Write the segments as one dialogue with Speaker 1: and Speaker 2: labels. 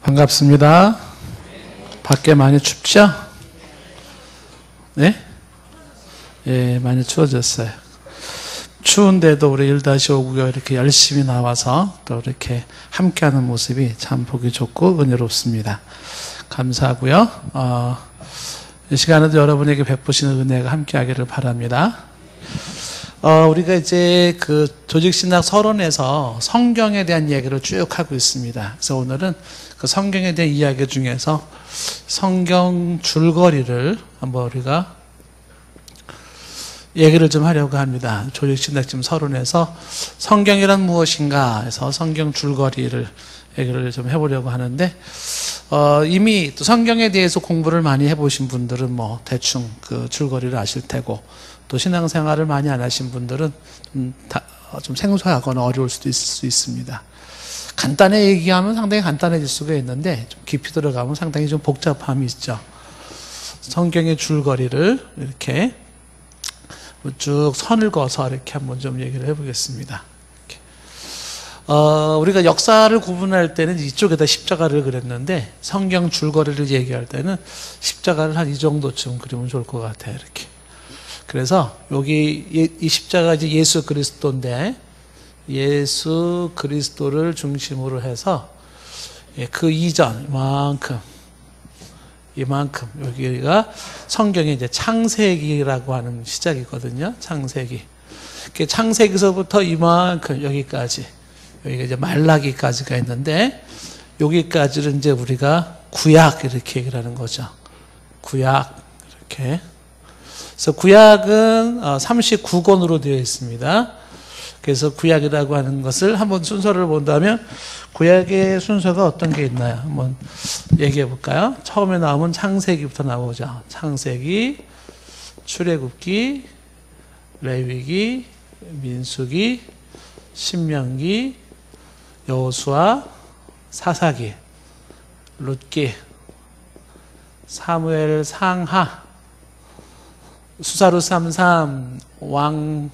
Speaker 1: 반갑습니다. 밖에 많이 춥죠? 네? 예, 많이 추워졌어요. 추운데도 우리 1-5구역 이렇게 열심히 나와서 또 이렇게 함께하는 모습이 참 보기 좋고 은혜롭습니다. 감사하고요. 이 시간에도 여러분에게 베푸시는 은혜가 함께하기를 바랍니다. 우리가 이제 그 조직신학 서론에서 성경에 대한 이야기를 쭉 하고 있습니다. 그래서 오늘은 그 성경에 대한 이야기 중에서 성경 줄거리를 한번 우리가 얘기를 좀 하려고 합니다. 조직신학 지금 서론에서 성경이란 무엇인가 해서 성경 줄거리를 얘기를 좀 해보려고 하는데, 이미 또 성경에 대해서 공부를 많이 해보신 분들은 뭐 대충 그 줄거리를 아실 테고, 또 신앙생활을 많이 안 하신 분들은 좀 생소하거나 어려울 수도 있을 수 있습니다. 간단히 얘기하면 상당히 간단해질 수가 있는데, 좀 깊이 들어가면 상당히 좀 복잡함이 있죠. 성경의 줄거리를 이렇게 쭉 선을 그어서 이렇게 한번 좀 얘기를 해보겠습니다. 우리가 역사를 구분할 때는 이쪽에다 십자가를 그렸는데, 성경 줄거리를 얘기할 때는 십자가를 한 이 정도쯤 그리면 좋을 것 같아요. 이렇게. 그래서 여기 이 십자가가 이제 예수 그리스도인데, 예수 그리스도를 중심으로 해서 그 이전 이만큼 여기가 성경의 이제 창세기라고 하는 시작이거든요. 창세기. 창세기서부터 이만큼 여기가 이제 말라기까지가 있는데, 여기까지는 이제 우리가 구약 이렇게 얘기를 하는 거죠. 구약 이렇게. 그래서 구약은 39권으로 되어 있습니다. 그래서 구약이라고 하는 것을 한번 순서를 본다면, 구약의 순서가 어떤 게 있나요? 한번 얘기해 볼까요? 처음에 나오면 창세기부터 나오죠. 창세기, 출애굽기, 레위기, 민수기, 신명기, 여호수아, 사사기, 룻기, 사무엘 상하, 수사루 삼삼, 왕상하,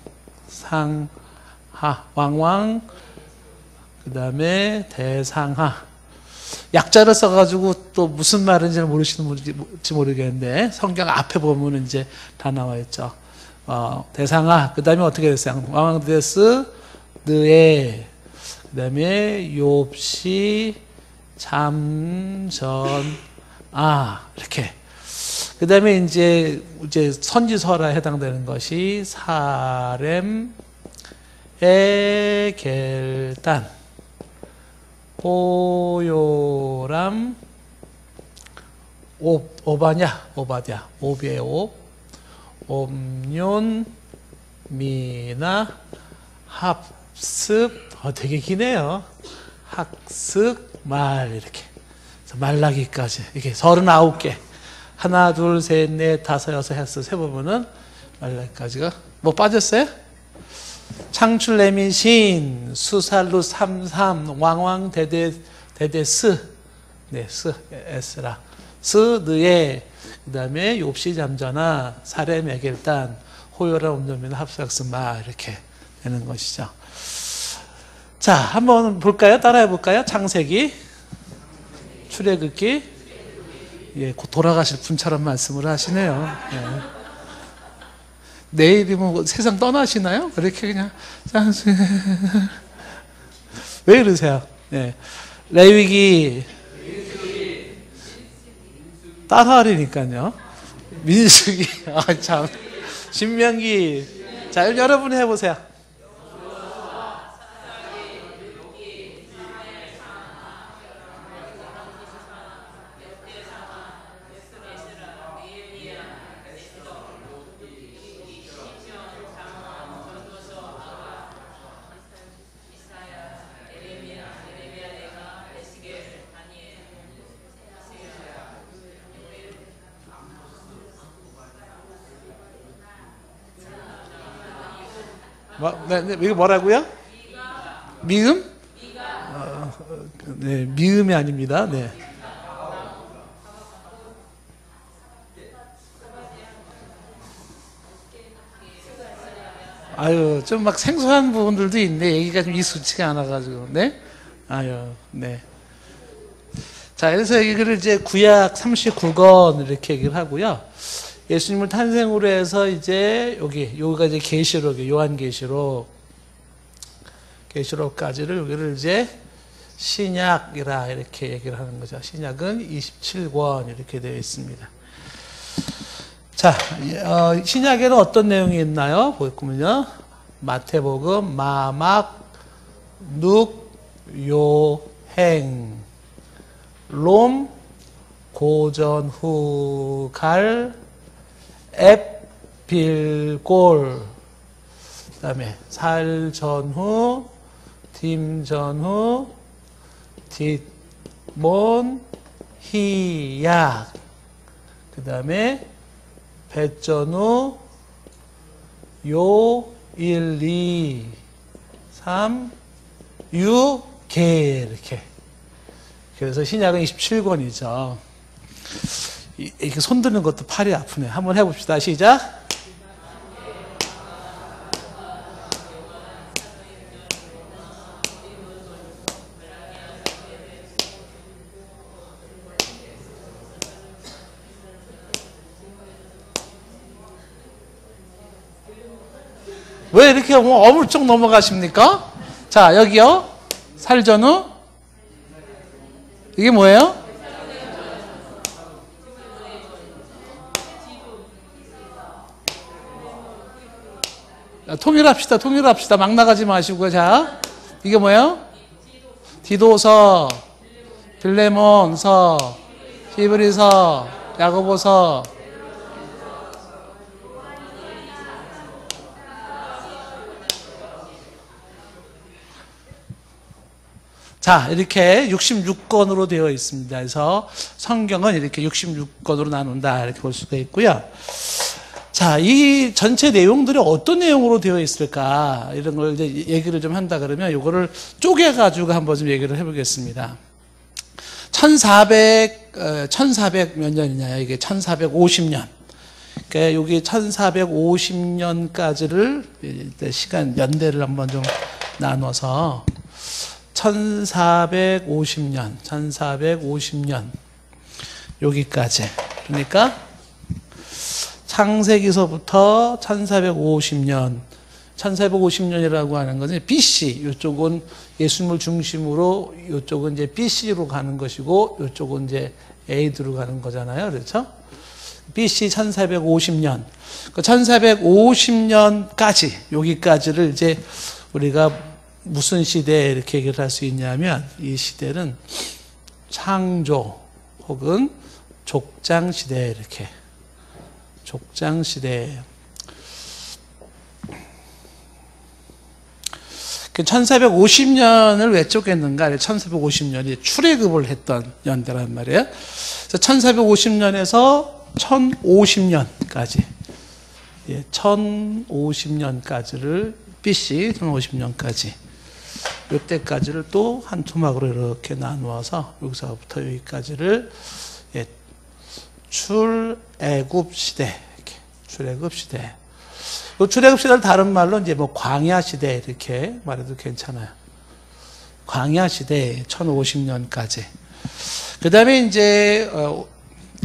Speaker 1: 왕왕, 그 다음에 대상하. 약자를 써가지고 또 무슨 말인지 모르시는 분인지 모르겠는데, 성경 앞에 보면 이제 다 나와 있죠. 대상하, 그 다음에 어떻게 됐어요? 왕왕데스, 느에, 그 다음에 욥시, 잠전, 이렇게. 그 다음에 이제 선지서라 해당되는 것이 사렘, 에겔단, 보요람, 오바냐, 오바댜, 오비의 옵, 옴뇸, 미나, 합습, 되게 기네요. 학습, 말, 이렇게. 말라기까지. 이게 39개. 하나, 둘, 셋, 넷, 다섯, 여섯 해서 세보면은 말라기까지가. 뭐 빠졌어요? 창출 레미신, 수살루 삼삼, 왕왕 데데스, 네, 에스라, 느에, 그 다음에 욥시 잠전하, 사렘 에겔단, 호요라 옴뇸 합삭스마, 이렇게 되는 것이죠. 자, 한번 볼까요? 따라해 볼까요? 창세기, 출애굽기, 곧 돌아가실 분처럼 말씀을 하시네요. 내일이 뭐 세상 떠나시나요? 그렇게 그냥 왜 이러세요? 레위기 따라하려니까요. 민수기, 참, 신명기. 자, 여러분 해보세요. 이거 뭐라고요? 미음? 네, 미음이 아닙니다. 네. 좀 막 생소한 부분들도 있네. 얘기가 좀 익숙치가 않아가지고. 네? 네. 자, 그래서 이거를 이제 구약 39권 이렇게 얘기를 하고요. 예수님을 탄생으로 해서 이제 여기가 이제 계시록, 계시록까지를 여기를 이제 신약이라 이렇게 얘기를 하는 거죠. 신약은 27권 이렇게 되어 있습니다. 자, 신약에는 어떤 내용이 있나요? 보면요. 마태복음, 마막, 눅, 요행, 롬, 고전후, 갈, 앱, 빌골, 그 다음에 살전후, 딤전후, 뒷몬, 희약, 그 다음에 배전후, 요, 1, 2, 3, 6, 개 이렇게. 그래서 신약은 27권이죠. 이렇게 손드는 것도 팔이 아프네. 한번 해봅시다. 시작. 왜 이렇게 어물쩍 넘어가십니까? 자, 여기요. 살전후. 이게 뭐예요? 통일합시다. 막 나가지 마시고요. 자, 이게 뭐예요? 디도서, 빌레몬서, 히브리서, 야고보서. 자, 이렇게 66권으로 되어 있습니다. 그래서 성경은 이렇게 66권으로 나눈다. 이렇게 볼 수가 있고요. 자, 이 전체 내용들이 어떤 내용으로 되어 있을까? 이런 걸 이제 얘기를 좀 한다 그러면 이거를 쪼개가지고 한번 좀 얘기를 해보겠습니다. 1400 몇 년이냐? 이게 1450년. 그러니까 여기 1450년까지를 시간, 연대를 한번 좀 나눠서 1450년 여기까지. 그러니까 창세기서부터 1450년이라고 하는 것은 BC, 이쪽은 예수님을 중심으로, 이쪽은 이제 BC로 가는 것이고, 이쪽은 이제 AD로 가는 거잖아요. 그렇죠? BC 1450년. 그 1450년까지, 여기까지를 이제 우리가 무슨 시대에 이렇게 얘기를 할 수 있냐면, 이 시대는 창조 혹은 족장시대, 이렇게. 족장시대. 1450년을 왜 쪼갰는가? 1450년이 출애굽을 했던 연대란 말이에요. 그래서 1450년에서 1050년까지. 1050년까지를, BC 1050년까지. 이때까지를 또 한 토막으로 이렇게 나누어서 여기서부터 여기까지를 출애굽 시대, 이렇게 출애굽 시대. 이 출애굽 시대를 다른 말로 이제 뭐 광야 시대 이렇게 말해도 괜찮아요. 광야 시대 1050년까지. 그다음에 이제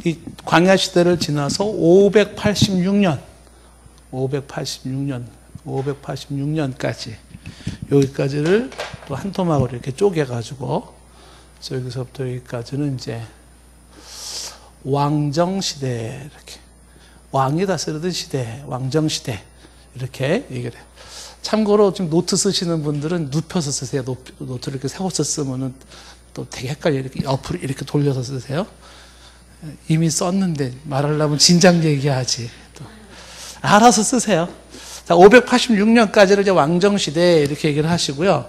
Speaker 1: 이 광야 시대를 지나서 586년까지 여기까지를 또 한 토막으로 이렇게 쪼개가지고 여기서부터 여기까지는 이제 왕정시대, 이렇게. 왕이 다스리던 시대, 왕정시대. 이렇게 얘기를 해요. 참고로 지금 노트 쓰시는 분들은 눕혀서 쓰세요. 노트를 이렇게 세워서 쓰면은 또 되게 헷갈려. 이렇게 옆으로 이렇게 돌려서 쓰세요. 이미 썼는데 말하려면 진작 얘기하지. 또. 알아서 쓰세요. 자, 586년까지를 이제 왕정시대 이렇게 얘기를 하시고요.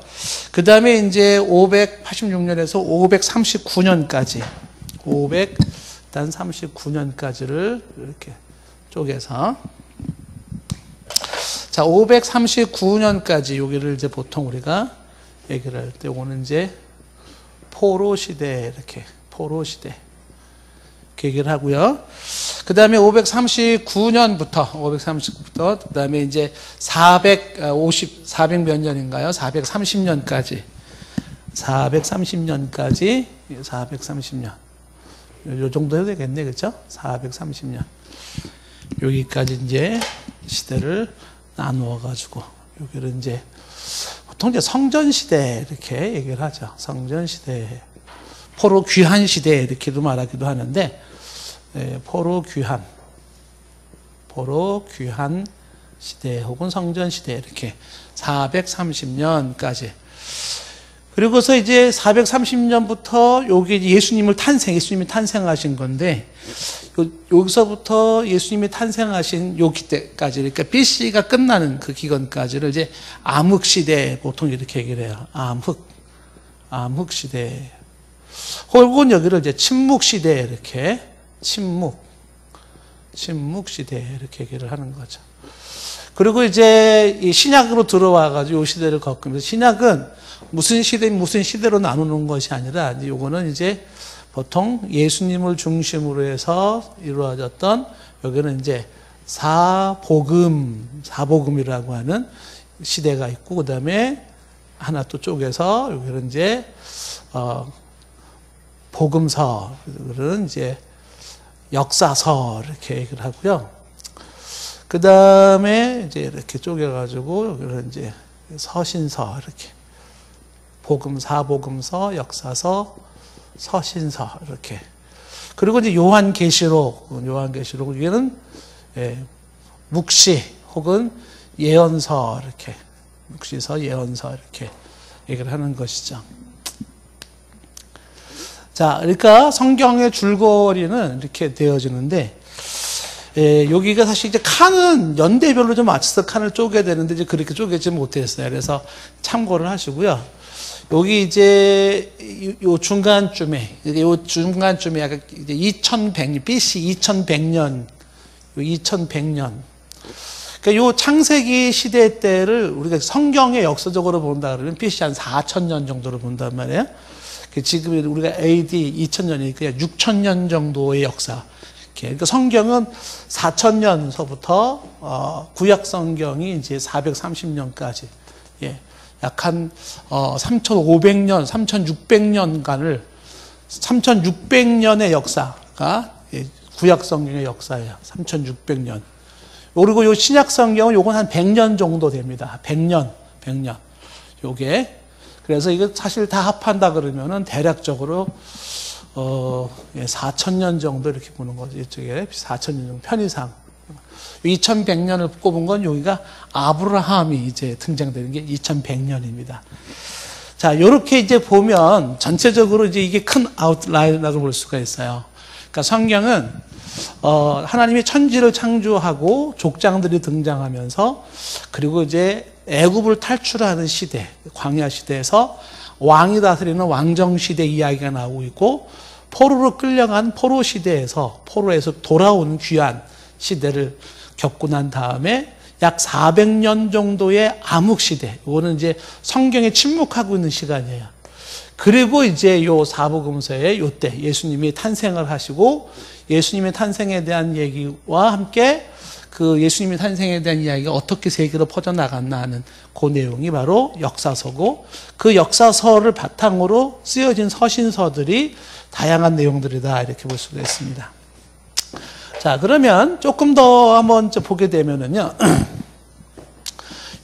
Speaker 1: 그 다음에 이제 586년에서 539년까지. 539년까지를 이렇게 쪼개서. 자, 539년까지 여기를 이제 보통 우리가 얘기를 할 때, 요거는 이제 포로시대, 이렇게. 포로시대. 얘기를 하고요. 그 다음에 539년부터, 그 다음에 이제 400 몇 년인가요? 430년까지 430년. 요 정도 해도 되겠네, 그죠? 430년. 여기까지 이제 시대를 나누어 가지고, 여기를 이제, 보통 이제 성전시대 이렇게 얘기를 하죠. 성전시대. 포로 귀한 시대 이렇게도 말하기도 하는데, 포로 귀한 시대 혹은 성전시대 이렇게 430년까지. 그리고서 이제 430년부터 여기 예수님이 탄생하신 건데, 여기서부터 예수님이 탄생하신 요 기대까지, 그러니까 BC가 끝나는 그 기간까지를 이제 암흑시대, 보통 이렇게 얘기를 해요. 암흑시대. 혹은 여기를 이제 침묵시대, 이렇게, 침묵시대, 이렇게 얘기를 하는 거죠. 그리고 이제 이 신약으로 들어와가지고 이 시대를 겪으면서, 신약은 무슨 시대로 나누는 것이 아니라, 요거는 이제 보통 예수님을 중심으로 해서 이루어졌던, 여기는 이제 사복음이라고 하는 시대가 있고, 그 다음에 하나 또 쪼개서, 여기는 이제, 복음서, 그런 이제 역사서, 이렇게 얘기를 하고요. 그 다음에 이제 이렇게 쪼개가지고, 여기는 이제 서신서, 이렇게. 사복음서, 역사서, 서신서, 이렇게. 그리고 이제 요한계시록, 여기는, 묵시, 혹은 예언서, 이렇게. 묵시서, 예언서, 이렇게 얘기를 하는 것이죠. 자, 그러니까 성경의 줄거리는 이렇게 되어지는데, 여기가 사실 이제 칸은 연대별로 좀 맞춰서 칸을 쪼개야 되는데, 이제 그렇게 쪼개지 못했어요. 그래서 참고를 하시고요. 여기 이제, 요 중간쯤에 약간 이제 2100년, BC 2100년, 2100년. 그러니까 요 창세기 시대 때를 우리가 성경의 역사적으로 본다 그러면 BC 한 4000년 정도로 본단 말이에요. 지금 우리가 AD 2000년이니까 6000년 정도의 역사. 그러니까 성경은 4000년서부터 구약 성경이 이제 430년까지, 약 한 3500년, 3600년간을 3600년의 역사가 구약 성경의 역사예요. 3600년. 그리고 요 신약 성경은 요건 한 100년 정도 됩니다. 100년. 요게. 그래서 이거 사실 다 합한다 그러면은 대략적으로 4000년 정도 이렇게 보는 거죠. 이쪽에 4000년 정도 편의상. 2100년을 꼽은 건 여기가 아브라함이 이제 등장되는 게 2100년입니다. 자, 요렇게 이제 보면 전체적으로 이제 이게 큰 아웃라인이라고 볼 수가 있어요. 그러니까 성경은 하나님이 천지를 창조하고 족장들이 등장하면서, 그리고 이제 애굽을 탈출하는 시대, 광야 시대에서 왕이 다스리는 왕정 시대 이야기가 나오고 있고, 포로로 끌려간 포로 시대에서 돌아오는 귀한 시대를 겪고 난 다음에 약 400년 정도의 암흑 시대, 이거는 이제 성경에 침묵하고 있는 시간이에요. 그리고 이제 요 사복음서의 요때 예수님이 탄생을 하시고, 예수님의 탄생에 대한 얘기와 함께 그 예수님의 탄생에 대한 이야기가 어떻게 세계로 퍼져나갔나 하는 그 내용이 바로 역사서고, 그 역사서를 바탕으로 쓰여진 서신서들이 다양한 내용들이다, 이렇게 볼 수가 있습니다. 자, 그러면 조금 더 한번 보게 되면은요,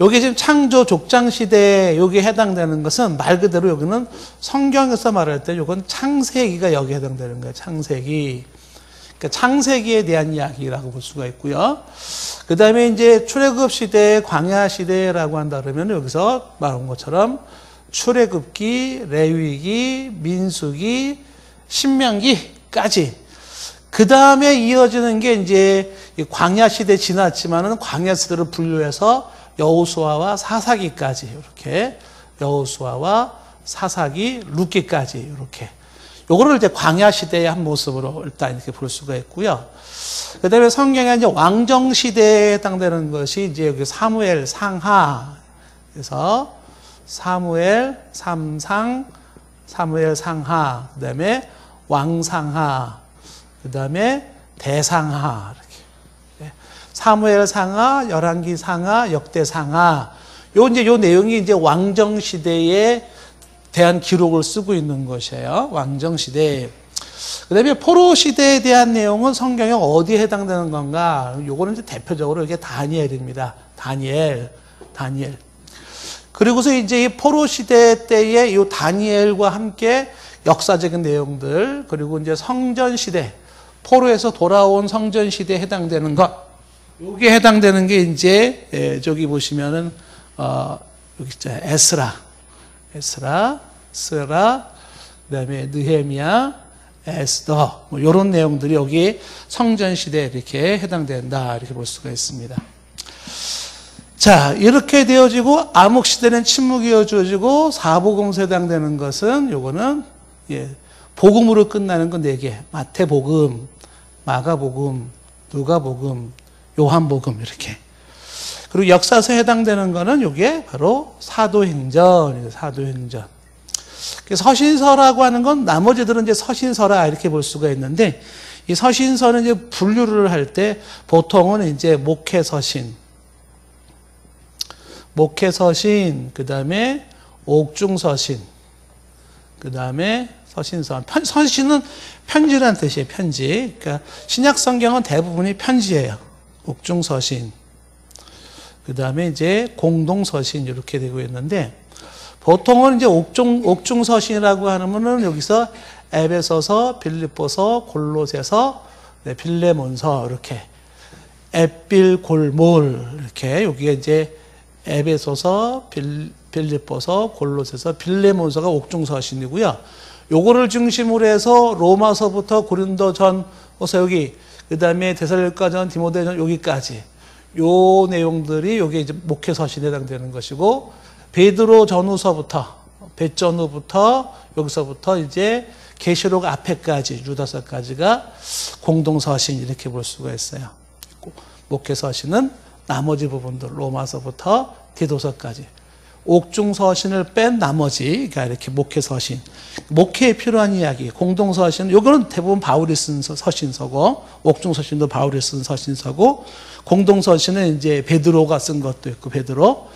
Speaker 1: 여기 지금 창조 족장 시대에 여기에 해당되는 것은 말 그대로 여기는 성경에서 말할 때 이건 창세기가 여기에 해당되는 거예요. 창세기. 그러니까 창세기에 대한 이야기라고 볼 수가 있고요. 그 다음에 이제 출애굽 시대, 광야 시대라고 한다 그러면 여기서 말한 것처럼 출애굽기, 레위기, 민수기, 신명기까지. 그 다음에 이어지는 게 이제 광야 시대 지났지만은 광야 시대로 분류해서 여호수아와 사사기까지, 이렇게 여호수아와 사사기, 룻기까지, 이렇게. 요거를 이제 광야 시대의 한 모습으로 일단 이렇게 볼 수가 있고요. 그 다음에 성경에 이제 왕정 시대에 해당되는 것이 이제 여기 사무엘 상하, 그래서 사무엘 삼상, 사무엘 상하, 그 다음에 왕상하, 그 다음에 대상하, 이렇게. 사무엘 상하, 열왕기 상하, 역대 상하. 요 내용이 이제 왕정 시대에 대한 기록을 쓰고 있는 것이에요. 왕정시대. 그 다음에 포로시대에 대한 내용은 성경에 어디에 해당되는 건가? 요거는 이제 대표적으로 이게 다니엘입니다. 다니엘. 그리고서 이제 이 포로시대 때의 이 다니엘과 함께 역사적인 내용들, 그리고 이제 성전시대, 포로에서 돌아온 성전시대에 해당되는 것, 여기에 해당되는 게 이제, 저기 보시면은, 여기 있죠. 에스라, 스라, 그 다음에 느헤미야, 에스더, 뭐 이런 내용들이 여기 성전시대에 이렇게 해당된다. 이렇게 볼 수가 있습니다. 자, 이렇게 되어지고, 암흑시대는 침묵이 이어지고, 사복음서에 해당되는 것은, 요거는, 복음으로 끝나는 건 4개. 마태복음, 마가복음, 누가복음, 요한복음, 이렇게. 그리고 역사서에 해당되는 거는 요게 바로 사도행전이에요. 사도행전. 서신서라고 하는 건 나머지들은 이제 서신서라 이렇게 볼 수가 있는데, 이 서신서는 이제 분류를 할 때 보통은 이제 목회서신, 그 다음에 옥중서신, 그 다음에 서신서. 서신은 편지라는 뜻이에요. 편지. 그러니까 신약 성경은 대부분이 편지예요. 옥중서신. 그 다음에 이제 공동서신 이렇게 되고 있는데, 보통은 이제 옥중서신이라고 하면은 여기서 에베소서, 빌립보서, 골로새서, 빌레몬서 이렇게 에필골몰 이렇게 여기에 이제 에베소서, 빌립보서, 골로새서, 빌레몬서가 옥중서신이고요. 요거를 중심으로 해서 로마서부터 고린도전서 여기, 그 다음에 데살로니가전, 디모데전 여기까지 요 내용들이 여기 이제 목회서신에 해당되는 것이고, 베드로 전후서부터 벳전후부터 여기서부터 이제 계시록 앞에까지 유다서까지가 공동서신 이렇게 볼 수가 있어요. 목회서신은 나머지 부분들 로마서부터 디도서까지 옥중서신을 뺀 나머지가 이렇게 목회서신, 목회에 필요한 이야기, 공동서신, 요거는 대부분 바울이 쓴 서신서고, 옥중서신도 바울이 쓴 서신서고, 공동서신은 이제 베드로가 쓴 것도 있고, 베드로,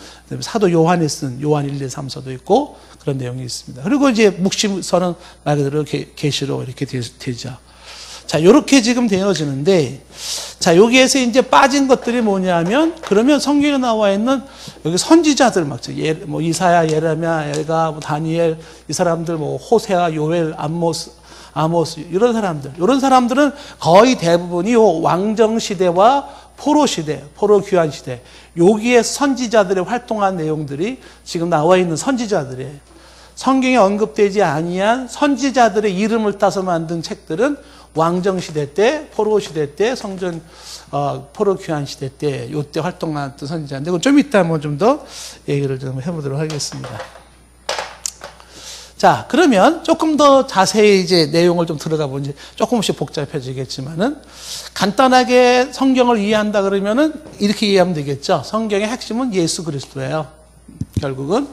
Speaker 1: 사도 요한이 쓴 요한 1, 2, 3서도 있고, 그런 내용이 있습니다. 그리고 이제 묵시서는 말 그대로 계시록 이렇게 되죠. 자, 요렇게 지금 되어지는데, 자, 여기에서 이제 빠진 것들이 뭐냐면, 그러면 성경에 나와 있는 여기 선지자들 막, 뭐 이사야, 예레미야, 엘가, 뭐 다니엘, 이 사람들 뭐 호세아, 요엘, 아모스, 이런 사람들은 거의 대부분이 요 왕정시대와 포로시대, 포로귀환시대, 여기에 선지자들의 활동한 내용들이 지금 나와 있는 선지자들이에요. 성경에 언급되지 아니한 선지자들의 이름을 따서 만든 책들은 왕정시대 때, 포로시대 때, 포로귀환시대 때, 요때 활동한 선지자인데, 좀 이따 뭐 좀 더 얘기를 좀 해보도록 하겠습니다. 자, 그러면 조금 더 자세히 이제 내용을 좀 들어가 보니 조금씩 복잡해지겠지만은, 간단하게 성경을 이해한다 그러면은 이렇게 이해하면 되겠죠. 성경의 핵심은 예수 그리스도예요. 결국은.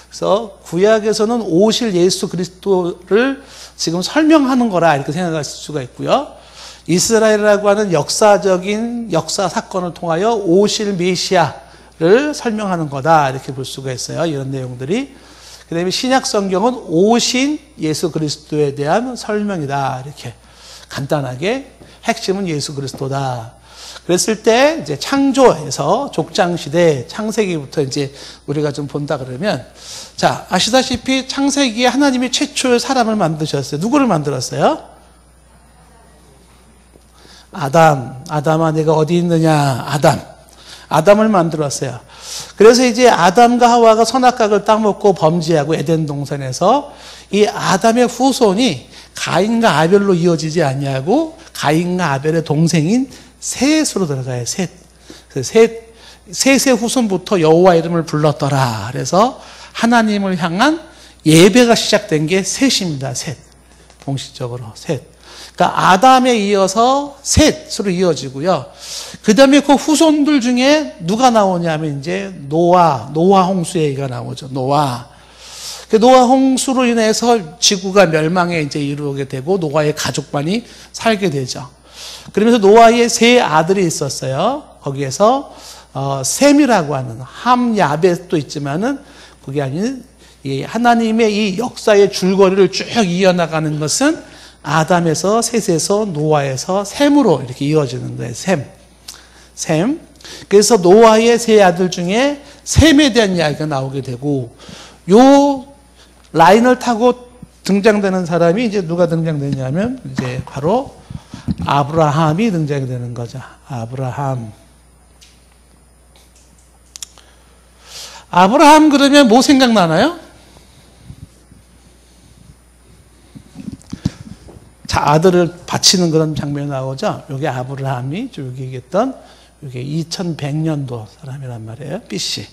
Speaker 1: 그래서 구약에서는 오실 예수 그리스도를 지금 설명하는 거라 이렇게 생각할 수가 있고요. 이스라엘이라고 하는 역사적인 역사 사건을 통하여 오실 메시아를 설명하는 거다 이렇게 볼 수가 있어요. 이런 내용들이. 그 다음에 신약 성경은 오신 예수 그리스도에 대한 설명이다. 이렇게 간단하게 핵심은 예수 그리스도다. 그랬을 때 이제 창조에서 족장시대 창세기부터 이제 우리가 좀 본다 그러면, 자, 아시다시피 창세기에 하나님이 최초의 사람을 만드셨어요. 누구를 만들었어요? 아담아 내가 어디 있느냐? 아담을 만들었어요. 그래서 이제 아담과 하와가 선악과를 따먹고 범죄하고 에덴 동산에서 이 아담의 후손이 가인과 아벨로 이어지지 않냐고, 가인과 아벨의 동생인 셋으로 들어가요. 셋의 후손부터 여호와 이름을 불렀더라. 그래서 하나님을 향한 예배가 시작된 게 셋입니다. 셋. 공식적으로 셋. 그러니까 아담에 이어서 셋으로 이어지고요. 그 다음에 그 후손들 중에 누가 나오냐면 이제 노아 홍수 얘기가 나오죠. 노아 홍수로 인해서 지구가 멸망에 이제 이루게 되고 노아의 가족만이 살게 되죠. 그러면서 노아의 세 아들이 있었어요. 거기에서 셈이라고 하는 함 야벳도 있지만은 그게 아닌 이 하나님의 이 역사의 줄거리를 쭉 이어나가는 것은 아담에서 셋에서 노아에서 셈으로 이렇게 이어지는 거예요. 셈. 그래서 노아의 세 아들 중에 셈에 대한 이야기가 나오게 되고, 요 라인을 타고 등장되는 사람이 이제 누가 등장되냐면 이제 바로 아브라함이 등장이 되는 거죠. 아브라함 그러면 뭐 생각나나요? 자, 아들을 바치는 그런 장면이 나오죠. 여기 아브라함이 여기 얘기했던 이게 2100년도 사람이란 말이에요. BC.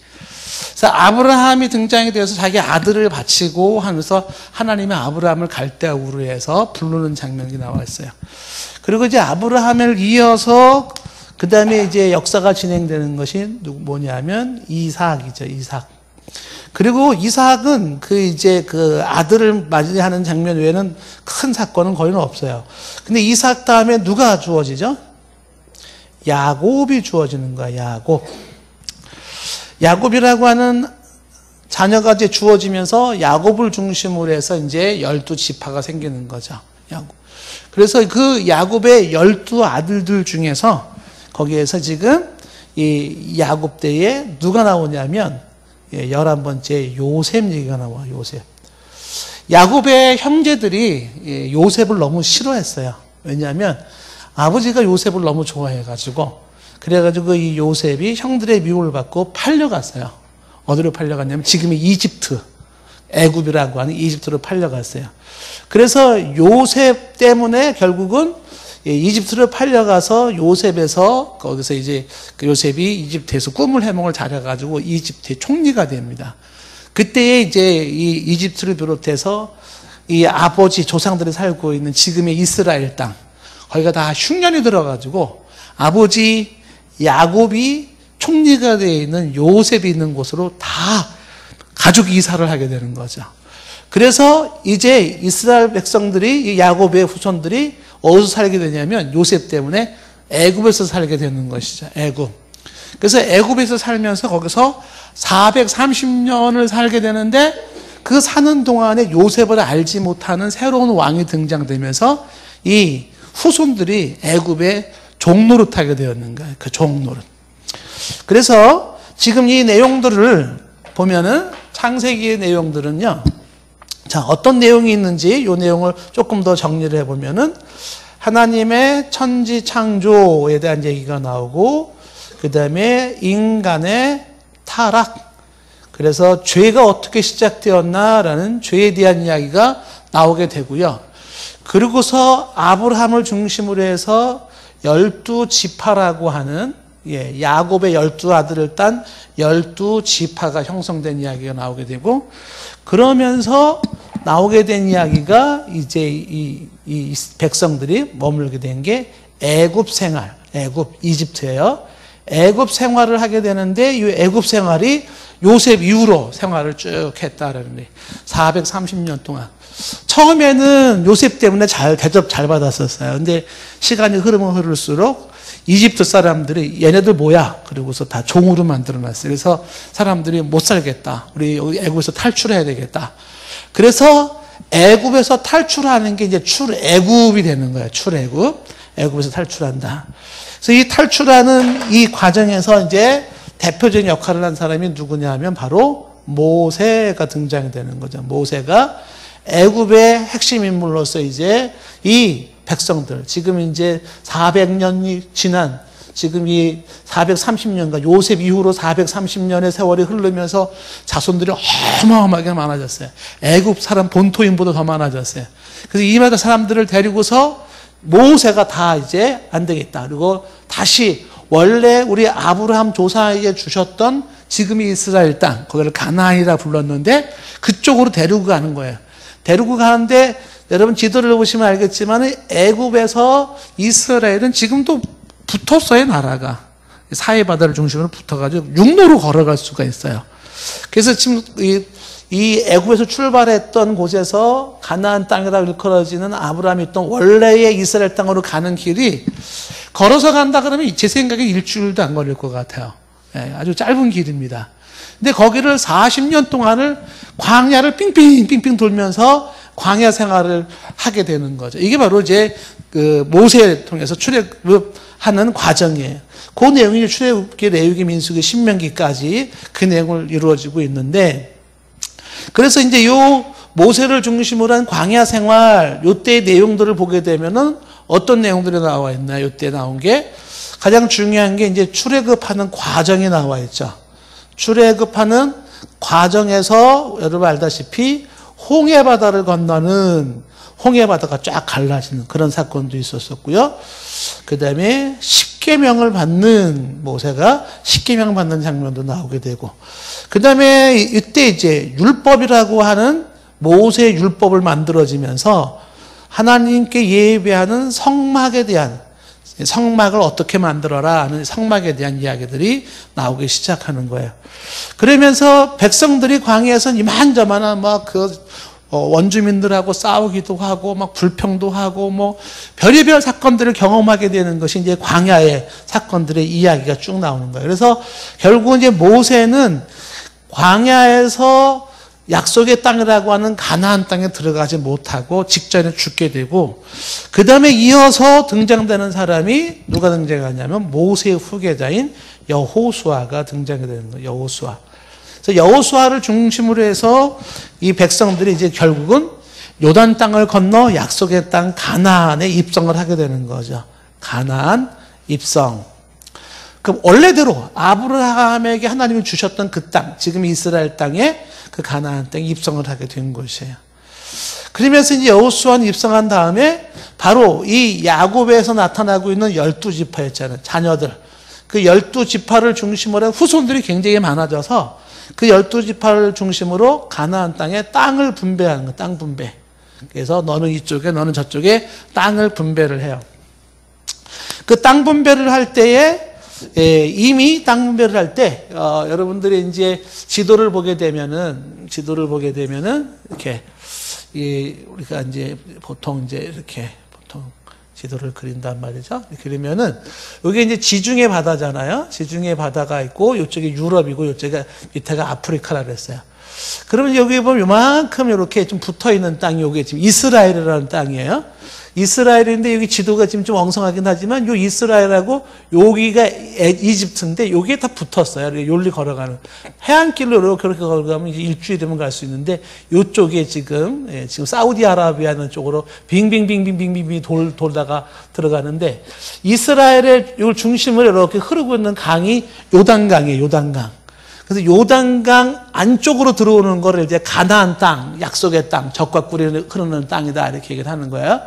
Speaker 1: 그래서 아브라함이 등장이 되어서 자기 아들을 바치고 하면서 하나님이 아브라함을 갈대아 우르에서 부르는 장면이 나와 있어요. 그리고 이제 아브라함을 이어서 그 다음에 이제 역사가 진행되는 것이 뭐냐면 이삭이죠. 이삭. 그리고 이삭은 그 아들을 맞이하는 장면 외에는 큰 사건은 거의 없어요. 근데 이삭 다음에 누가 주어지죠? 야곱이 주어지는 거야. 야곱이라고 하는 자녀가 이제 주어지면서 야곱을 중심으로 해서 이제 12지파가 생기는 거죠. 야곱. 그래서 그 야곱의 12아들들 중에서 거기에서 지금 이 야곱 때에 누가 나오냐면 11번째 요셉 얘기가 나와. 요셉. 야곱의 형제들이 요셉을 너무 싫어했어요. 왜냐하면 아버지가 요셉을 너무 좋아해가지고, 그래가지고 이 요셉이 형들의 미움을 받고 팔려갔어요. 어디로 팔려갔냐면 지금의 이집트, 애굽이라고 하는 이집트로 팔려갔어요. 그래서 요셉 때문에 결국은 이집트로 팔려가서 요셉에서 거기서 이제 그 요셉이 이집트에서 꿈을 해몽을 잘해가지고 이집트의 총리가 됩니다. 그때에 이제 이 이집트를 비롯해서 이 아버지 조상들이 살고 있는 지금의 이스라엘 땅, 거기가 다 흉년이 들어가지고 아버지 야곱이 총리가 되어 있는 요셉이 있는 곳으로 다 가족 이사를 하게 되는 거죠. 그래서 이제 이스라엘 백성들이, 이 야곱의 후손들이 어디서 살게 되냐면 요셉 때문에 애굽에서 살게 되는 것이죠. 애굽. 그래서 애굽에서 살면서 거기서 430년을 살게 되는데, 그 사는 동안에 요셉을 알지 못하는 새로운 왕이 등장되면서 이 후손들이 애굽의 종노릇하게 되었는 거예요. 그 종노릇. 그래서 지금 이 내용들을 보면은 창세기의 내용들은요. 자, 어떤 내용이 있는지 이 내용을 조금 더 정리를 해보면은 하나님의 천지 창조에 대한 얘기가 나오고, 그 다음에 인간의 타락, 그래서 죄가 어떻게 시작되었나라는 죄에 대한 이야기가 나오게 되고요. 그리고서 아브라함을 중심으로 해서 12지파라고 하는 야곱의 12아들을 딴 12지파가 형성된 이야기가 나오게 되고, 그러면서 나오게 된 이야기가 이제 이 백성들이 머물게 된 게 애굽 생활, 애굽, 이집트예요. 애굽 생활을 하게 되는데, 이 애굽 생활이 요셉 이후로 생활을 쭉 했다라는 거예요. 430년 동안. 처음에는 요셉 때문에 대접 잘 받았었어요. 근데 시간이 흐르면 흐를수록 이집트 사람들이 얘네들 뭐야? 그리고서 다 종으로 만들어놨어요. 그래서 사람들이 못 살겠다. 우리 여기 애굽에서 탈출해야 되겠다. 그래서 애굽에서 탈출하는 게 이제 출애굽이 되는 거예요. 출애굽. 애굽에서 탈출한다. 그래서 이 탈출하는 이 과정에서 이제 대표적인 역할을 한 사람이 누구냐 하면 바로 모세가 등장이 되는 거죠. 모세가 애굽의 핵심 인물로서 이제 이 백성들, 지금 이제 400년이 지난, 지금 이 430년간 요셉 이후로 430년의 세월이 흐르면서 자손들이 어마어마하게 많아졌어요. 애굽 사람 본토인보다 더 많아졌어요. 그래서 이마다 사람들을 데리고서 모세가 다 이제 안 되겠다. 그리고 다시 원래 우리 아브라함 조상에게 주셨던 지금의 이스라엘 땅, 거기를 가나안이라 불렀는데 그쪽으로 데리고 가는 거예요. 데리고 가는데 여러분 지도를 보시면 알겠지만 애굽에서 이스라엘은 지금도 붙었어요. 나라가 사해바다를 중심으로 붙어가지고 육로로 걸어갈 수가 있어요. 그래서 지금 이 애굽에서 출발했던 곳에서 가나안 땅이라 일컬어지는 아브라함이 있던 원래의 이스라엘 땅으로 가는 길이 걸어서 간다 그러면 제 생각에 일주일도 안 걸릴 것 같아요. 아주 짧은 길입니다. 근데 거기를 40년 동안을 광야를 빙빙 돌면서 광야 생활을 하게 되는 거죠. 이게 바로 이제 그 모세를 통해서 출애굽하는 과정이에요. 그 내용이 출애굽기, 레위기, 민수기, 신명기까지 그 내용을 이루어지고 있는데, 그래서 이제 요 모세를 중심으로 한 광야 생활, 요때의 내용들을 보게 되면은 어떤 내용들이 나와 있나, 요때 나온 게 가장 중요한 게 이제 출애굽하는 과정이 나와 있죠. 출애굽하는 과정에서 여러분 알다시피 홍해바다를 건너는, 홍해바다가 쫙 갈라지는 그런 사건도 있었었고요. 그 다음에 십계명을 받는, 모세가 십계명 받는 장면도 나오게 되고, 그 다음에 이때 이제 율법이라고 하는 모세의 율법을 만들어지면서 하나님께 예배하는 성막에 대한, 성막을 어떻게 만들어라 하는 성막에 대한 이야기들이 나오기 시작하는 거예요. 그러면서 백성들이 광야에서 이만저만한 막 원주민들하고 싸우기도 하고 막 불평도 하고 뭐 별의별 사건들을 경험하게 되는 것이 이제 광야의 사건들의 이야기가 쭉 나오는 거예요. 그래서 결국 이제 모세는 광야에서 약속의 땅이라고 하는 가나안 땅에 들어가지 못하고 직전에 죽게 되고, 그 다음에 이어서 등장되는 사람이 누가 등장하냐면 모세의 후계자인 여호수아가 등장이 되는 거예요. 여호수아. 그래서 여호수아를 중심으로 해서 이 백성들이 이제 결국은 요단 땅을 건너 약속의 땅 가나안에 입성을 하게 되는 거죠. 가나안 입성. 그럼 원래대로 아브라함에게 하나님이 주셨던 그 땅, 지금 이스라엘 땅에 그 가나안 땅에 입성을 하게 된 것이에요. 그러면서 이제 여호수아는 입성한 다음에 바로 이 야곱에서 나타나고 있는 12지파였잖아요. 자녀들. 그 12지파를 중심으로 후손들이 굉장히 많아져서 그 12지파를 중심으로 가나안 땅에 땅을 분배하는 거, 땅 분배. 그래서 너는 이쪽에, 너는 저쪽에 땅을 분배를 해요. 그 땅 분배를 할 때에 이미 땅 분배를 할 때 여러분들이 이제 지도를 보게 되면은 이렇게 우리가 이제 보통 이렇게 지도를 그린단 말이죠. 그러면은 여기 이제 지중해 바다잖아요. 지중해 바다가 있고 이쪽이 유럽이고 이쪽에 밑에가 아프리카라 그랬어요. 그러면 여기 보면 요만큼 이렇게 좀 붙어 있는 땅이 여기 지금 이스라엘이라는 땅이에요. 이스라엘인데 여기 지도가 지금 좀 엉성하긴 하지만 요 이스라엘하고 여기가 이집트인데 여기에 다 붙었어요. 요리 걸어가는 해안길로 그렇게 걸어가면 이제 일주일이면 갈 수 있는데 요쪽에 지금 사우디아라비아는 쪽으로 빙빙 돌다가 들어가는데 이스라엘의 요 중심을 이렇게 흐르고 있는 강이 요단강이에요. 요단강. 그래서 요단강 안쪽으로 들어오는 거를 이제 가나안 땅, 약속의 땅, 젖과 꿀이 흐르는 땅이다 이렇게 얘기를 하는 거예요.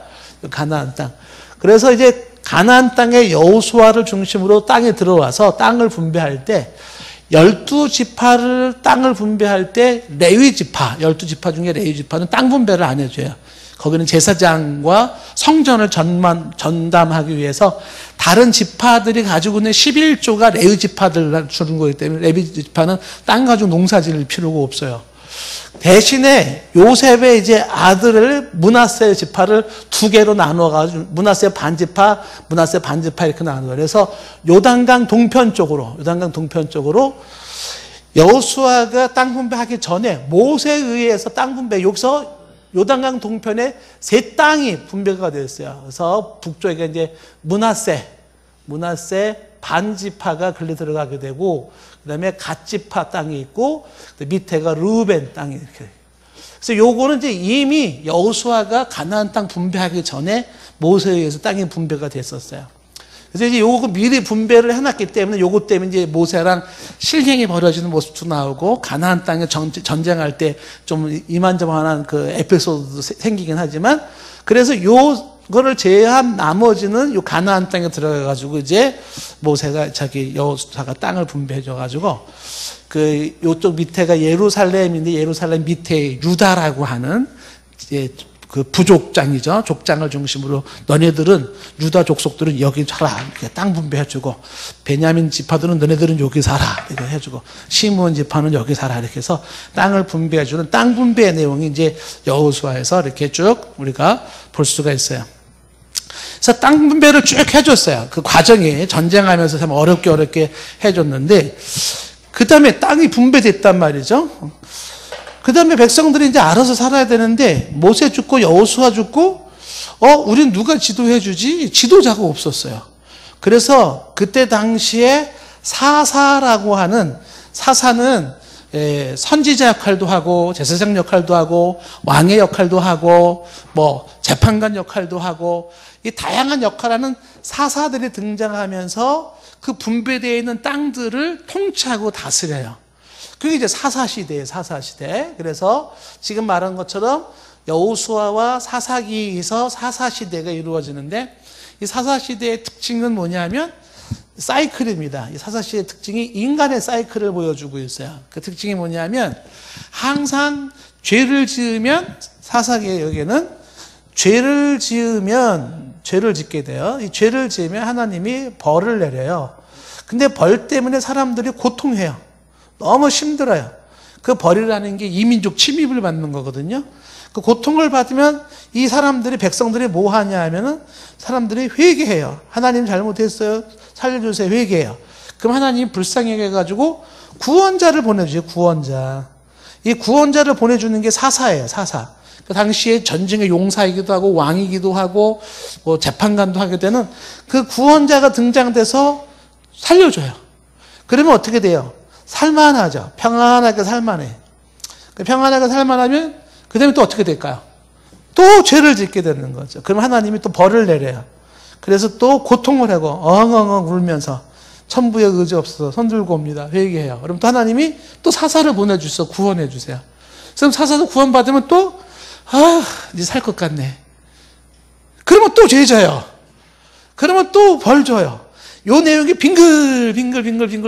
Speaker 1: 가나안 땅. 그래서 이제 가나안 땅의 여호수아를 중심으로 땅에 들어와서 땅을 분배할 때 12지파를 땅을 분배할 때 레위지파, 12지파 중에 레위지파는 땅 분배를 안 해줘요. 거기는 제사장과 성전을 전담하기 위해서 다른 지파들이 가지고 있는 11조가 레위지파들 주는 거기 때문에 레위지파는 땅 가지고 농사 지을 필요가 없어요. 대신에 요셉의 이제 아들을 므낫세 지파를 두 개로 나누어가지고 므낫세 반지파 이렇게 나누어요. 그래서 요단강 동편 쪽으로 여호수아가 땅 분배하기 전에 모세에 의해서 땅 분배, 여기서 요단강 동편에 세 땅이 분배가 되었어요. 그래서 북쪽에 이제 므낫세 반지파가 걸려 들어가게 되고, 그 다음에 갓지파 땅이 있고, 밑에가 르우벤 땅이 이렇게. 그래서 요거는 이제 이미 여호수아가 가나안 땅 분배하기 전에 모세에 의해서 땅이 분배가 됐었어요. 그래서 이제 요거 미리 분배를 해놨기 때문에 요거 때문에 이제 모세랑 실행이 벌어지는 모습도 나오고, 가나안 땅에 전쟁할 때 좀 이만저만한 그 에피소드도 생기긴 하지만, 그래서 요거를 제외한 나머지는 요 가나안 땅에 들어가가지고 이제 모세가 여호수아가 땅을 분배해줘가지고 그 요쪽 밑에가 예루살렘인데 예루살렘 밑에 유다라고 하는 이제 그 부족장이죠. 족장을 중심으로 너네들은 유다 족속들은 여기 살아 이렇게 땅 분배해주고, 베냐민 지파들은 너네들은 여기 살아 이렇게 해주고, 시므온 지파는 여기 살아 이렇게 해서 땅을 분배해주는 땅 분배의 내용이 이제 여호수아에서 이렇게 쭉 우리가 볼 수가 있어요. 그래서 땅 분배를 쭉 해줬어요. 그 과정이 전쟁하면서 참 어렵게 해줬는데, 그 다음에 땅이 분배됐단 말이죠. 그 다음에 백성들이 이제 알아서 살아야 되는데 모세 죽고 여호수아 죽고 우린 누가 지도해 주지? 지도자가 없었어요. 그래서 그때 당시에 사사라고 하는, 사사는 선지자 역할도 하고 제사장 역할도 하고 왕의 역할도 하고 뭐 재판관 역할도 하고 이 다양한 역할하는 사사들이 등장하면서 그 분배되어 있는 땅들을 통치하고 다스려요. 그게 이제 사사시대예요. 사사시대. 그래서 지금 말한 것처럼 여호수아와 사사기에서 사사시대가 이루어지는데, 이 사사시대의 특징은 뭐냐면 사이클입니다. 이 사사시대의 특징이 인간의 사이클을 보여주고 있어요. 그 특징이 뭐냐면 항상 죄를 지으면, 사사기의 여기에는 죄를 짓게 돼요. 이 죄를 지으면 하나님이 벌을 내려요. 근데 벌 때문에 사람들이 고통해요. 너무 힘들어요. 그 벌이라는 게 이민족 침입을 받는 거거든요. 그 고통을 받으면 이 사람들이, 백성들이 뭐 하냐 하면은 사람들이 회개해요. 하나님 잘못했어요. 살려주세요. 회개해요. 그럼 하나님 불쌍하게 해가지고 구원자를 보내주세요. 구원자. 이 구원자를 보내주는 게 사사예요. 사사. 그 당시에 전쟁의 용사이기도 하고 왕이기도 하고 뭐 재판관도 하게 되는 그 구원자가 등장돼서 살려줘요. 그러면 어떻게 돼요? 살만하죠. 평안하게 살만해. 평안하게 살만하면 그 다음에 또 어떻게 될까요? 또 죄를 짓게 되는 거죠. 그럼 하나님이 또 벌을 내려요. 그래서 또 고통을 하고 엉엉엉 울면서 천부의 의지 없어서 손 들고 옵니다. 회개해요. 그럼 또 하나님이 또 사사를 보내주셔서 구원해 주세요. 그럼 사사도 구원받으면 또 이제 살 것 같네. 그러면 또 죄 져요. 그러면 또 벌 줘요. 요 내용이 빙글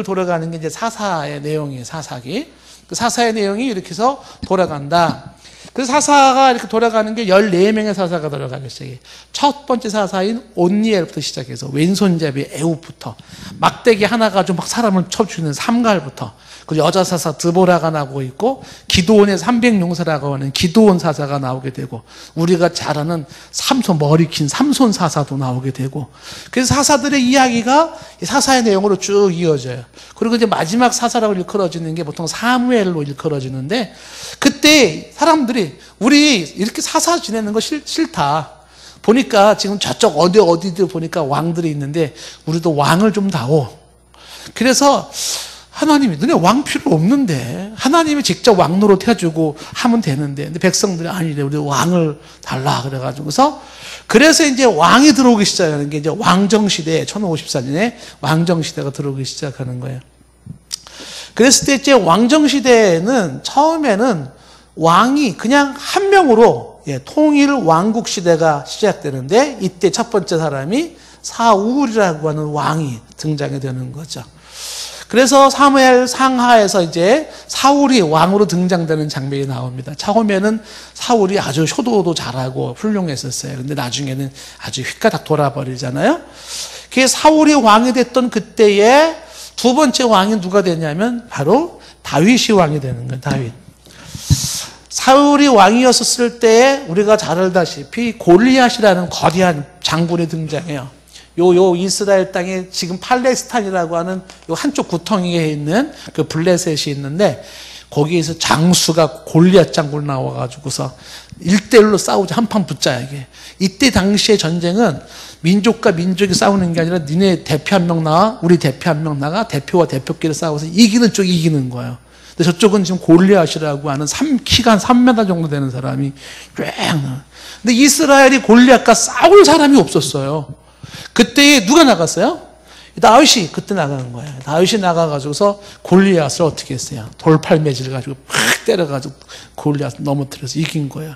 Speaker 1: 돌아가는 게 이제 사사의 내용이에요. 사사기. 그 사사의 내용이 이렇게 해서 돌아간다. 그래서 사사가 이렇게 돌아가는 게 14명의 사사가 돌아가기 시작해요. 첫 번째 사사인 온니엘부터 시작해서 왼손잡이 에훗부터 막대기 하나 가지고 막 사람을 쳐주는 삼갈부터, 그 여자 사사 드보라가 나오고 있고, 기드온의 300용사라고 하는 기드온 사사가 나오게 되고, 우리가 잘 아는 삼손, 머리 긴 삼손 사사도 나오게 되고, 그래서 사사들의 이야기가 사사의 내용으로 쭉 이어져요. 그리고 이제 마지막 사사라고 일컬어지는 게 보통 사무엘로 일컬어지는데, 그때 사람들이 우리 이렇게 사사 지내는 거 싫다. 보니까 지금 저쪽 어디들 보니까 왕들이 있는데 우리도 왕을 좀 다오. 그래서 하나님이 너네 왕 필요 없는데, 하나님이 직접 왕 노릇 해주고 하면 되는데, 근데 백성들이 아니래, 우리 왕을 달라 그래가지고서, 그래서 이제 왕이 들어오기 시작하는 게 이제 왕정시대, 1054년에 왕정시대가 들어오기 시작하는 거예요. 그랬을 때 이제 왕정시대는 처음에는 왕이 그냥 한 명으로 통일 왕국 시대가 시작되는데, 이때 첫 번째 사람이 사울이라고 하는 왕이 등장이 되는 거죠. 그래서 사무엘 상하에서 이제 사울이 왕으로 등장되는 장면이 나옵니다. 처음에는 사울이 아주 효도도 잘하고 훌륭했었어요. 근데 나중에는 아주 휙가닥 돌아버리잖아요. 그 사울이 왕이 됐던 그때에 두 번째 왕이 누가 되냐면 바로 다윗이 왕이 되는 거예요. 다윗. 사울이 왕이었을 때에 우리가 잘 알다시피 골리앗이라는 거대한 장군이 등장해요. 요 이스라엘 땅에 지금 팔레스타인이라고 하는 요 한쪽 구덩이에 있는 그 블레셋이 있는데, 거기에서 장수가 골리앗 장군 나와가지고서 1대1로 싸우지, 한판 붙자 이게. 이때 당시의 전쟁은 민족과 민족이 싸우는 게 아니라 니네 대표 한 명 나와, 우리 대표 한 명 나가, 대표와 대표끼리 싸워서 이기는 쪽이 이기는 거예요. 근데 저쪽은 지금 골리앗이라고 하는 키가 한 3m 정도 되는 사람이 쫙 나와. 근데 이스라엘이 골리앗과 싸울 사람이 없었어요. 그때 누가 나갔어요? 다윗이 그때 나가는 거예요. 다윗이 나가가지고서 골리앗을 어떻게 했어요? 돌팔매질 가지고 팍 때려가지고 골리앗 넘어뜨려서 이긴 거예요.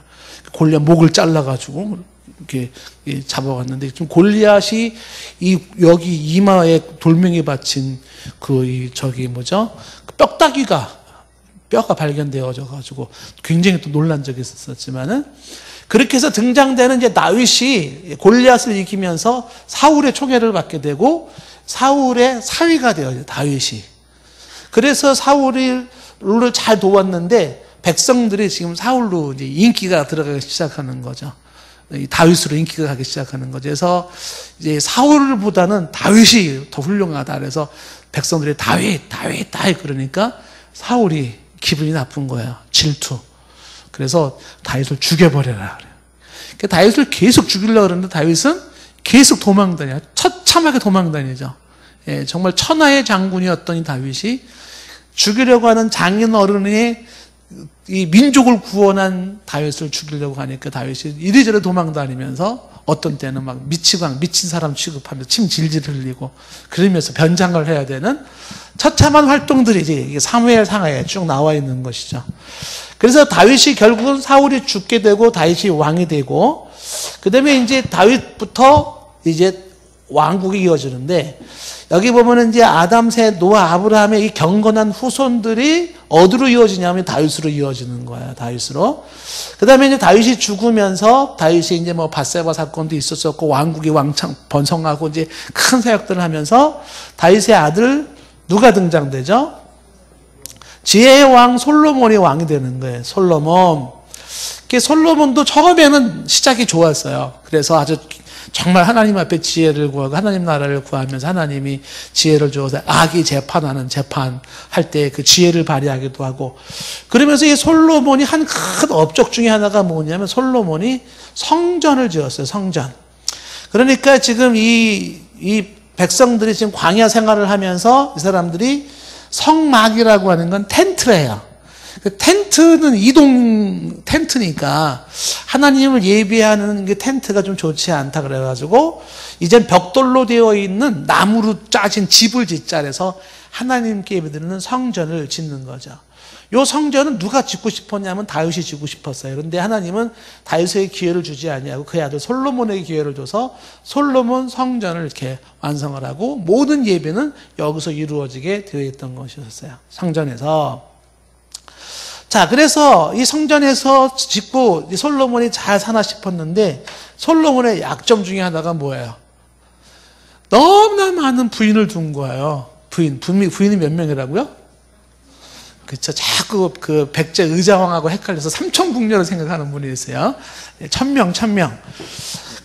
Speaker 1: 골리앗 목을 잘라가지고 이렇게 잡아갔는데, 좀 골리앗이 여기 이마에 돌멩이 받친 뼈가 발견되어져 가지고 굉장히 또 놀란 적이 있었지만은, 그렇게 해서 등장되는 이제 다윗이 골리앗을 이기면서 사울의 총애를 받게 되고 사울의 사위가 되어요, 다윗이. 그래서 사울을 잘 도왔는데 백성들이 지금 사울로 이제 인기가 들어가기 시작하는 거죠. 이 다윗으로 인기가 가기 시작하는 거죠. 그래서 이제 사울보다는 다윗이 더 훌륭하다. 그래서 백성들이 다윗 그러니까 사울이 기분이 나쁜 거예요. 질투. 그래서 다윗을 죽여버려라 그래요. 그러니까 다윗을 계속 죽이려고 그러는데 다윗은 계속 도망다녀요. 처참하게 도망다니죠. 예, 정말 천하의 장군이었던 이 다윗이 죽이려고 하는 장인 어른의 이 민족을 구원한 다윗을 죽이려고 하니까 다윗이 이리저리 도망다니면서 어떤 때는 막 미친 사람 취급하면서 침 질질 흘리고 그러면서 변장을 해야 되는 처참한 활동들이 이제 사무엘 상하에 쭉 나와 있는 것이죠. 그래서 다윗이 결국은 사울이 죽게 되고 다윗이 왕이 되고 그 다음에 이제 다윗부터 이제 왕국이 이어지는데 여기 보면은 이제 아담, 셋, 노아, 아브라함의 이 경건한 후손들이 어디로 이어지냐면 다윗으로 이어지는 거예요. 다윗으로. 그 다음에 이제 다윗이 죽으면서 다윗이 이제 뭐 밧세바 사건도 있었었고 왕국이 왕창 번성하고 이제 큰 사역들을 하면서 다윗의 아들 누가 등장되죠? 지혜의 왕 솔로몬이 왕이 되는 거예요. 솔로몬도 처음에는 시작이 좋았어요. 그래서 아주 정말 하나님 앞에 지혜를 구하고 하나님 나라를 구하면서 하나님이 지혜를 주어서 악이 재판하는 재판할 때 그 지혜를 발휘하기도 하고 그러면서 이 솔로몬이 한 큰 업적 중에 하나가 뭐냐면 솔로몬이 성전을 지었어요. 성전. 그러니까 지금 이 백성들이 지금 광야 생활을 하면서 이 사람들이 성막이라고 하는 건 텐트래요. 텐트는 이동 텐트니까 하나님을 예배하는 게 텐트가 좀 좋지 않다 그래가지고 이젠 벽돌로 되어 있는 나무로 짜진 집을 짓자 그래서 하나님께 예배드리는 성전을 짓는 거죠. 이 성전은 누가 짓고 싶었냐면 다윗이 짓고 싶었어요. 그런데 하나님은 다윗에게 기회를 주지 아니하고 그의 아들 솔로몬에게 기회를 줘서 솔로몬 성전을 이렇게 완성을 하고 모든 예배는 여기서 이루어지게 되어 있던 것이었어요. 성전에서. 자, 그래서 이 성전에서 짓고 솔로몬이 잘 사나 싶었는데 솔로몬의 약점 중에 하나가 뭐예요? 너무나 많은 부인을 둔 거예요. 부인이 몇 명이라고요? 그렇죠. 자꾸 그 백제 의자왕하고 헷갈려서 삼천궁녀를 생각하는 분이 있어요. 1000명.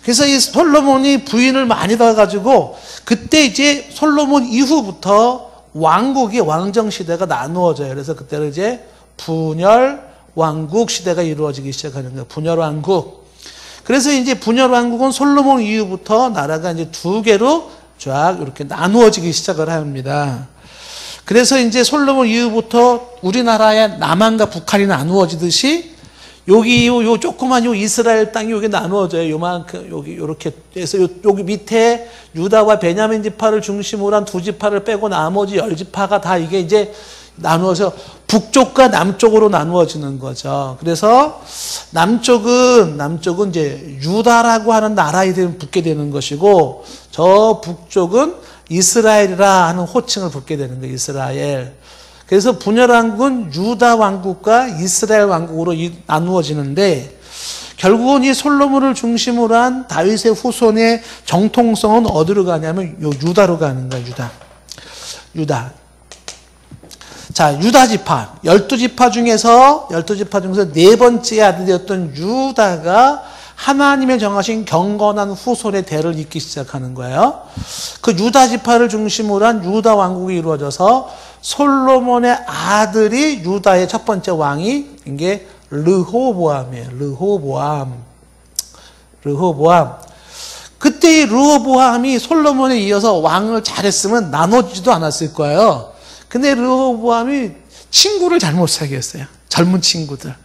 Speaker 1: 그래서 이 솔로몬이 부인을 많이 둬가지고 그때 이제 솔로몬 이후부터 왕국이 왕정 시대가 나누어져요. 그래서 그때는 이제 분열 왕국 시대가 이루어지기 시작하는 거예요. 분열 왕국. 그래서 이제 분열 왕국은 솔로몬 이후부터 나라가 이제 두 개로 쫙 이렇게 나누어지기 시작을 합니다. 그래서 이제 솔로몬 이후부터 우리나라의 남한과 북한이 나누어지듯이 요 조그만 요 이스라엘 땅이 여기 나누어져요. 요만큼 여기 요렇게 해서 여기 밑에 유다와 베냐민 지파를 중심으로 한 두 지파를 빼고 나머지 10지파가 다 이게 이제 나누어서 북쪽과 남쪽으로 나누어지는 거죠. 그래서 남쪽은 이제 유다라고 하는 나라에 붙게 되는 것이고 저 북쪽은 이스라엘이라 하는 호칭을 붙게 되는 거예요. 이스라엘. 그래서 분열 왕국은 유다 왕국과 이스라엘 왕국으로 나누어지는데 결국은 이 솔로몬을 중심으로 한 다윗의 후손의 정통성은 어디로 가냐면 요 유다로 가는 거예요. 유다. 자, 유다 지파. 12지파 중에서 네 번째 아들이었던 유다가 하나님의 정하신 경건한 후손의 대를 잇기 시작하는 거예요. 그 유다 지파를 중심으로 한 유다 왕국이 이루어져서 솔로몬의 아들이 유다의 첫 번째 왕이 이게 르호보암이에요. 르호보암. 그때 이 르호보암이 솔로몬에 이어서 왕을 잘했으면 나눠지지도 않았을 거예요. 근데 르호보암이 친구를 잘못 사귀었어요. 젊은 친구들.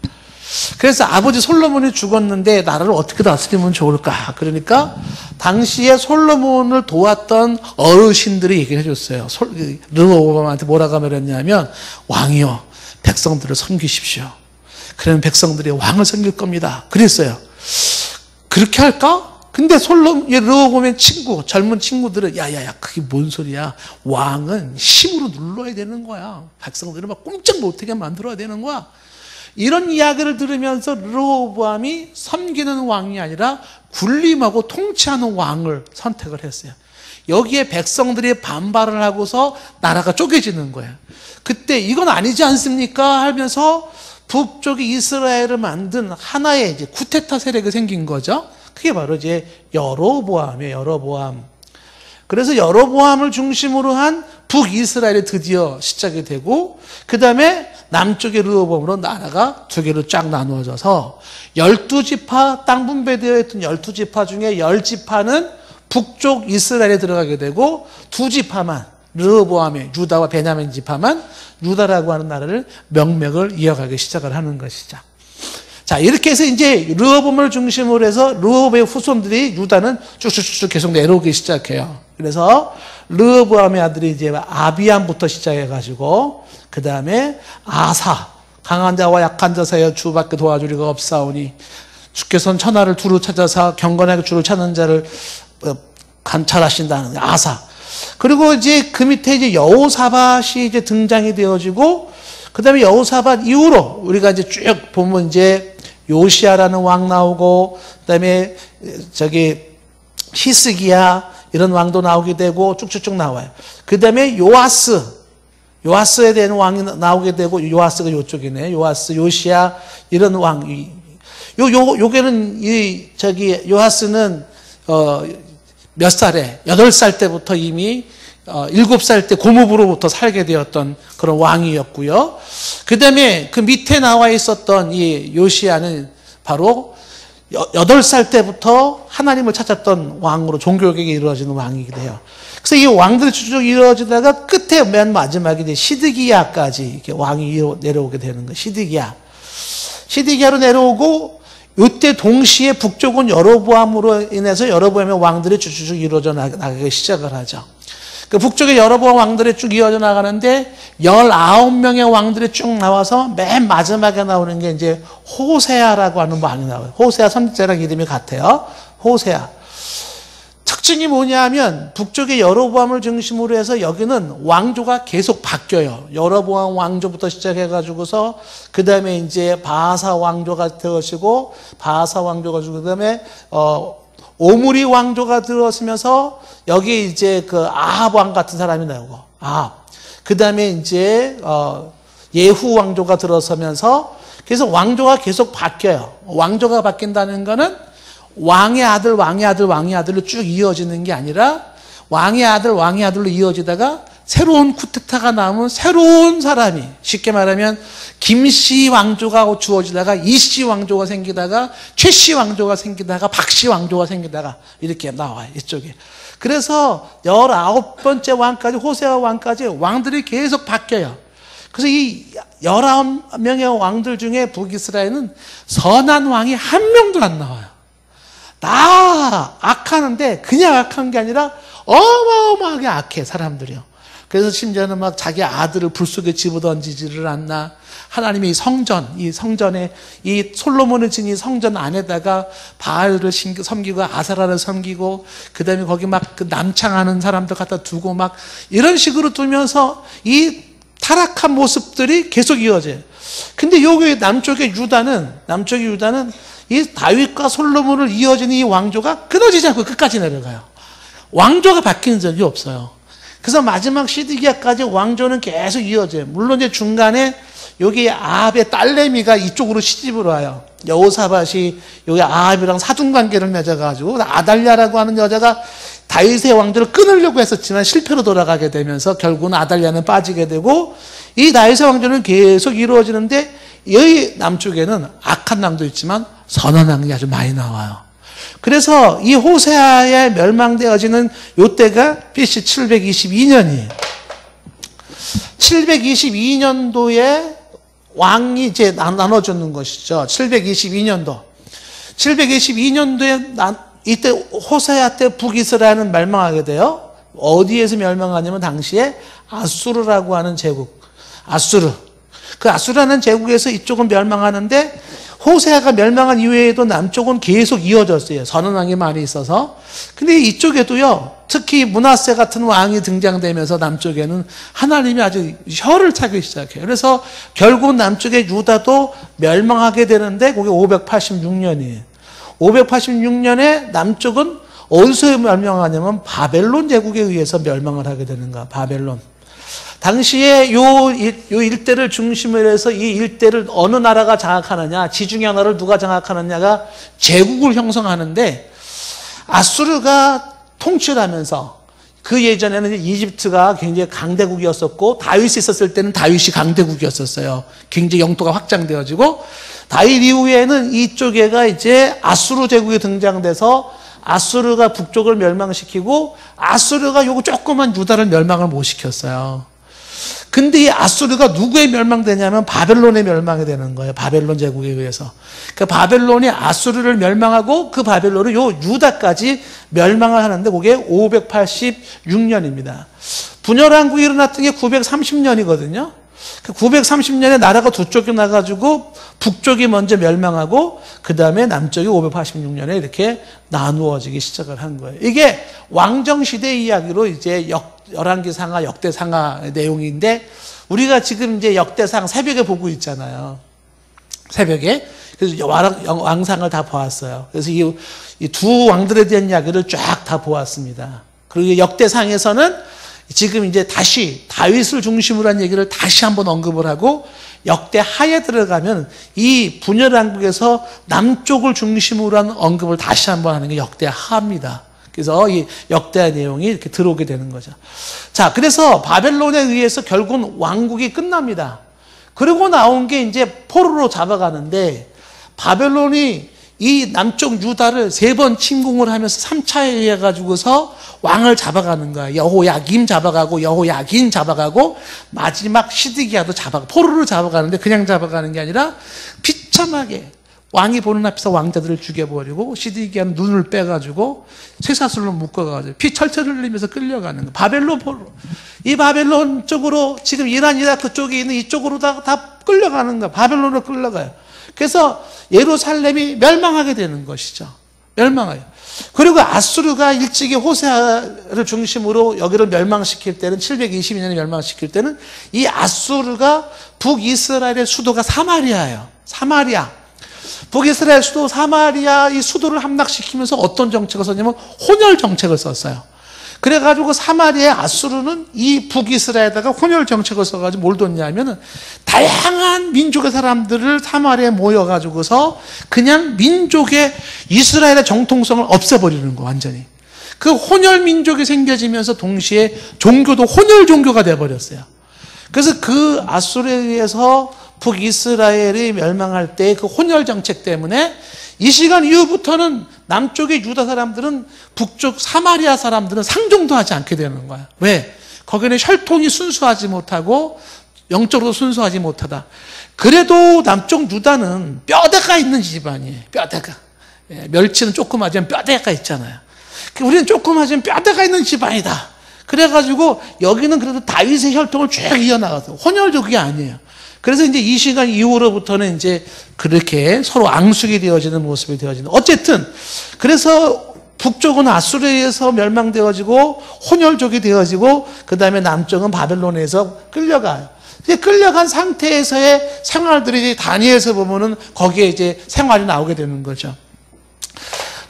Speaker 1: 그래서 아버지 솔로몬이 죽었는데 나라를 어떻게 다스리면 좋을까? 그러니까 당시에 솔로몬을 도왔던 어르신들이 얘기를 해줬어요. 르호보암한테 뭐라고 말했냐면 왕이요, 백성들을 섬기십시오. 그러면 백성들이 왕을 섬길 겁니다. 그랬어요. 그렇게 할까? 근데 르호보암의 젊은 친구들은 야야야 그게 뭔 소리야. 왕은 힘으로 눌러야 되는 거야. 백성들을 막 꼼짝 못하게 만들어야 되는 거야. 이런 이야기를 들으면서 르호보암이 섬기는 왕이 아니라 군림하고 통치하는 왕을 선택을 했어요. 여기에 백성들이 반발을 하고서 나라가 쪼개지는 거예요. 그때 이건 아니지 않습니까? 하면서 북쪽의 이스라엘을 만든 하나의 이제 쿠데타 세력이 생긴 거죠. 그게 바로 이제 여로보암이에요. 여로보암. 그래서 여로보암을 중심으로 한 북이스라엘이 드디어 시작이 되고, 그 다음에 남쪽의 르호보암으로 나라가 두 개로 쫙 나누어져서 12지파, 땅 분배되어 있던 12지파 중에 10지파는 북쪽 이스라엘에 들어가게 되고, 두 지파만, 르호보암의 유다와 베냐민 지파만 유다라고 하는 나라를 명맥을 이어가기 시작을 하는 것이죠. 자, 이렇게 해서 이제 르호보암을 중심으로 해서 르호보암의 후손들이 유다는 쭉쭉쭉 계속 내려오기 시작해요. 그래서 르호보암의 아들이 이제 아비암부터 시작해가지고, 그 다음에 아사, 강한 자와 약한 자 사이에 주밖에 도와주리가 없사오니 주께서는 천하를 두루 찾아서 경건하게 주를 찾는 자를 관찰하신다는 아사. 그리고 이제 그 밑에 이제 여호사밧이 이제 등장이 되어지고, 그 다음에 여호사밧 이후로 우리가 이제 쭉 보면 이제 요시아라는 왕 나오고, 그 다음에 히스기야 이런 왕도 나오게 되고 쭉쭉쭉 나와요. 그 다음에 요아스에 대한 왕이 나오게 되고, 요아스가 요쪽이네. 요아스, 요시야 이런 왕. 요게는 요아스는 몇 살에 8살 때부터 이미 7살 때 고모부로부터 살게 되었던 그런 왕이었고요. 그 다음에 그 밑에 나와 있었던 이 요시야는 바로 8살 때부터 하나님을 찾았던 왕으로 종교개혁이 이루어지는 왕이기도 해요. 그래서 이 왕들이 쭉 이루어지다가 끝에 맨 마지막에 이제 시드기야까지 이렇게 왕이 내려오게 되는 거예요. 시드기야로 내려오고, 이때 동시에 북쪽은 여로보암으로 인해서 여로보암의 왕들이 쭉쭉 이루어져 나가기 시작을 하죠. 그 북쪽에 여로보암 왕들이 쭉 이어져 나가는데 19명의 왕들이 쭉 나와서 맨 마지막에 나오는 게 이제 호세아라고 하는 왕이 나와요. 호세아 선지자랑 이름이 같아요. 호세아. 특징이 뭐냐면 북쪽의 여로보암을 중심으로 해서 여기는 왕조가 계속 바뀌어요. 여로보암 왕조부터 시작해가지고서 그 다음에 이제 바하사 왕조가 되어지고, 바하사 왕조가 주고, 그 다음에 오므리 왕조가 들어서면서 여기 이제 그 아합 왕 같은 사람이 나오고, 아합. 그 다음에 이제 예후 왕조가 들어서면서, 그래서 왕조가 계속 바뀌어요. 왕조가 바뀐다는 거는 왕의 아들, 왕의 아들, 왕의 아들로 쭉 이어지는 게 아니라 왕의 아들, 왕의 아들로 이어지다가 새로운 쿠데타가 나오면 새로운 사람이, 쉽게 말하면 김씨 왕조가 주어지다가 이씨 왕조가 생기다가 최씨 왕조가 생기다가 박씨 왕조가 생기다가 이렇게 나와요, 이쪽에. 그래서 19번째 왕까지, 호세아 왕까지 왕들이 계속 바뀌어요. 그래서 이 19명의 왕들 중에 북이스라엘은 선한 왕이 한 명도 안 나와요. 다 악하는데 그냥 악한 게 아니라 어마어마하게 악해, 사람들이요. 그래서 심지어는 막 자기 아들을 불 속에 집어던지지를 않나. 하나님의 이 성전에, 이 솔로몬을 지은 이 성전 안에다가 바알을 섬기고 아세라를 섬기고, 그 다음에 거기 막 그 남창하는 사람들 갖다 두고 막 이런 식으로 두면서 이 타락한 모습들이 계속 이어져요. 근데 여기 남쪽의 유다는 이 다윗과 솔로몬을 이어진 이 왕조가 끊어지지 않고 끝까지 내려가요. 왕조가 바뀌는 적이 없어요. 그래서 마지막 시드기야까지 왕조는 계속 이어져요. 물론 이제 중간에 여기 아합의 딸내미가 이쪽으로 시집을 와요. 여호사밧이 여기 아합이랑 사돈관계를 맺어가지고 아달랴라고 하는 여자가 다윗의 왕조를 끊으려고 했었지만 실패로 돌아가게 되면서 결국은 아달랴는 빠지게 되고, 이 다윗의 왕조는 계속 이루어지는데 여기 남쪽에는 악한 왕도 있지만 선한 왕이 아주 많이 나와요. 그래서 이 호세아에 멸망되어지는 요때가 BC 722년이에요. 722년도에 왕이 이제 나눠주는 것이죠. 722년도에 이때 호세아 때 북이스라엘은 멸망하게 돼요. 어디에서 멸망하냐면 당시에 아수르라고 하는 제국, 그 아수르라는 제국에서 이쪽은 멸망하는데, 호세아가 멸망한 이후에도 남쪽은 계속 이어졌어요. 선한 왕이 많이 있어서. 근데 이쪽에도요, 특히 므낫세 같은 왕이 등장되면서 남쪽에는 하나님이 아주 혀를 차기 시작해요. 그래서 결국 남쪽의 유다도 멸망하게 되는데 그게 586년이에요. 586년에 남쪽은 어디서 멸망하냐면 바벨론 제국에 의해서 멸망을 하게 되는 거야. 바벨론. 당시에 요 일대를 중심으로 해서 이 일대를 어느 나라가 장악하느냐, 지중해 하나를 누가 장악하느냐가 제국을 형성하는데, 아수르가 통치를 하면서, 그 예전에는 이집트가 굉장히 강대국이었었고, 다윗이 있었을 때는 다윗이 강대국이었었어요. 굉장히 영토가 확장되어지고, 다윗 이후에는 이쪽에가 이제 아수르 제국이 등장돼서 아수르가 북쪽을 멸망시키고, 아수르가 요거 조그만 유다를 멸망을 못 시켰어요. 근데 이 아수르가 누구에 멸망되냐면 바벨론에 멸망이 되는 거예요. 바벨론 제국에 의해서. 그 바벨론이 아수르를 멸망하고 그 바벨론을 요 유다까지 멸망을 하는데 그게 586년입니다. 분열왕국이 일어났던 게 930년이거든요. 그 930년에 나라가 두 쪽이 나가지고 북쪽이 먼저 멸망하고 그 다음에 남쪽이 586년에 이렇게 나누어지기 시작을 한 거예요. 이게 왕정시대 이야기로 이제 열왕기상하, 역대상하 내용인데 우리가 지금 이제 역대상 새벽에 보고 있잖아요. 새벽에. 그래서 왕상을 다 보았어요. 그래서 이 두 왕들에 대한 이야기를 쫙 다 보았습니다. 그리고 역대상에서는 지금 이제 다시 다윗을 중심으로 한 얘기를 다시 한번 언급을 하고 역대하에 들어가면 이 분열왕국에서 남쪽을 중심으로 한 언급을 다시 한번 하는 게 역대하입니다. 그래서 이 역대하 내용이 이렇게 들어오게 되는 거죠. 자, 그래서 바벨론에 의해서 결국은 왕국이 끝납니다. 그리고 나온 게 이제 포로로 잡아가는데 바벨론이 이 남쪽 유다를 3번 침공을 하면서 3차에 해가지고서 왕을 잡아가는 거야. 여호야김 잡아가고 여호야긴 잡아가고 마지막 시드기야도 잡아가고 포로를 잡아가는데 그냥 잡아가는 게 아니라 비참하게 왕이 보는 앞에서 왕자들을 죽여버리고 시드기야는 눈을 빼가지고 쇠사슬로 묶어가지고 피 철철 흘리면서 끌려가는 거. 바벨론 포로. 이 바벨론 쪽으로 지금 이란 이라크 쪽에 있는 이쪽으로 다 끌려가는 거야. 바벨론으로 끌려가요. 그래서 예루살렘이 멸망하게 되는 것이죠. 멸망해요. 그리고 아수르가 일찍이 호세아를 중심으로 여기를 멸망시킬 때는 722년에 멸망시킬 때는 이 아수르가 북이스라엘의 수도가 사마리아예요. 사마리아. 북이스라엘 수도 사마리아 이 수도를 함락시키면서 어떤 정책을 썼냐면 혼혈 정책을 썼어요. 그래가지고 사마리아의 아수르는 이 북이스라엘에다가 혼혈 정책을 써가지고 뭘 뒀냐면은 다양한 민족의 사람들을 사마리아에 모여가지고서 그냥 민족의 이스라엘의 정통성을 없애버리는 거 완전히. 그 혼혈 민족이 생겨지면서 동시에 종교도 혼혈 종교가 돼버렸어요. 그래서 그 아수르에 의해서 북이스라엘이 멸망할 때 그 혼혈 정책 때문에 이 시간 이후부터는 남쪽의 유다 사람들은 북쪽 사마리아 사람들은 상종도 하지 않게 되는 거야. 왜? 거기는 혈통이 순수하지 못하고 영적으로 순수하지 못하다. 그래도 남쪽 유다는 뼈대가 있는 집안이에요. 뼈대가. 멸치는 조그마지만 뼈대가 있잖아요. 우리는 조그마지만 뼈대가 있는 집안이다. 그래가지고 여기는 그래도 다윗의 혈통을 쭉 이어나가서 혼혈족이 아니에요. 그래서 이제 이 시간 이후로부터는 이제 그렇게 서로 앙숙이 되어지는 모습이 되어지는. 어쨌든, 그래서 북쪽은 아수르에 의해서 멸망되어지고, 혼혈족이 되어지고, 그 다음에 남쪽은 바벨론에서 끌려가요. 이제 끌려간 상태에서의 생활들이 다니엘서 보면은 거기에 이제 생활이 나오게 되는 거죠.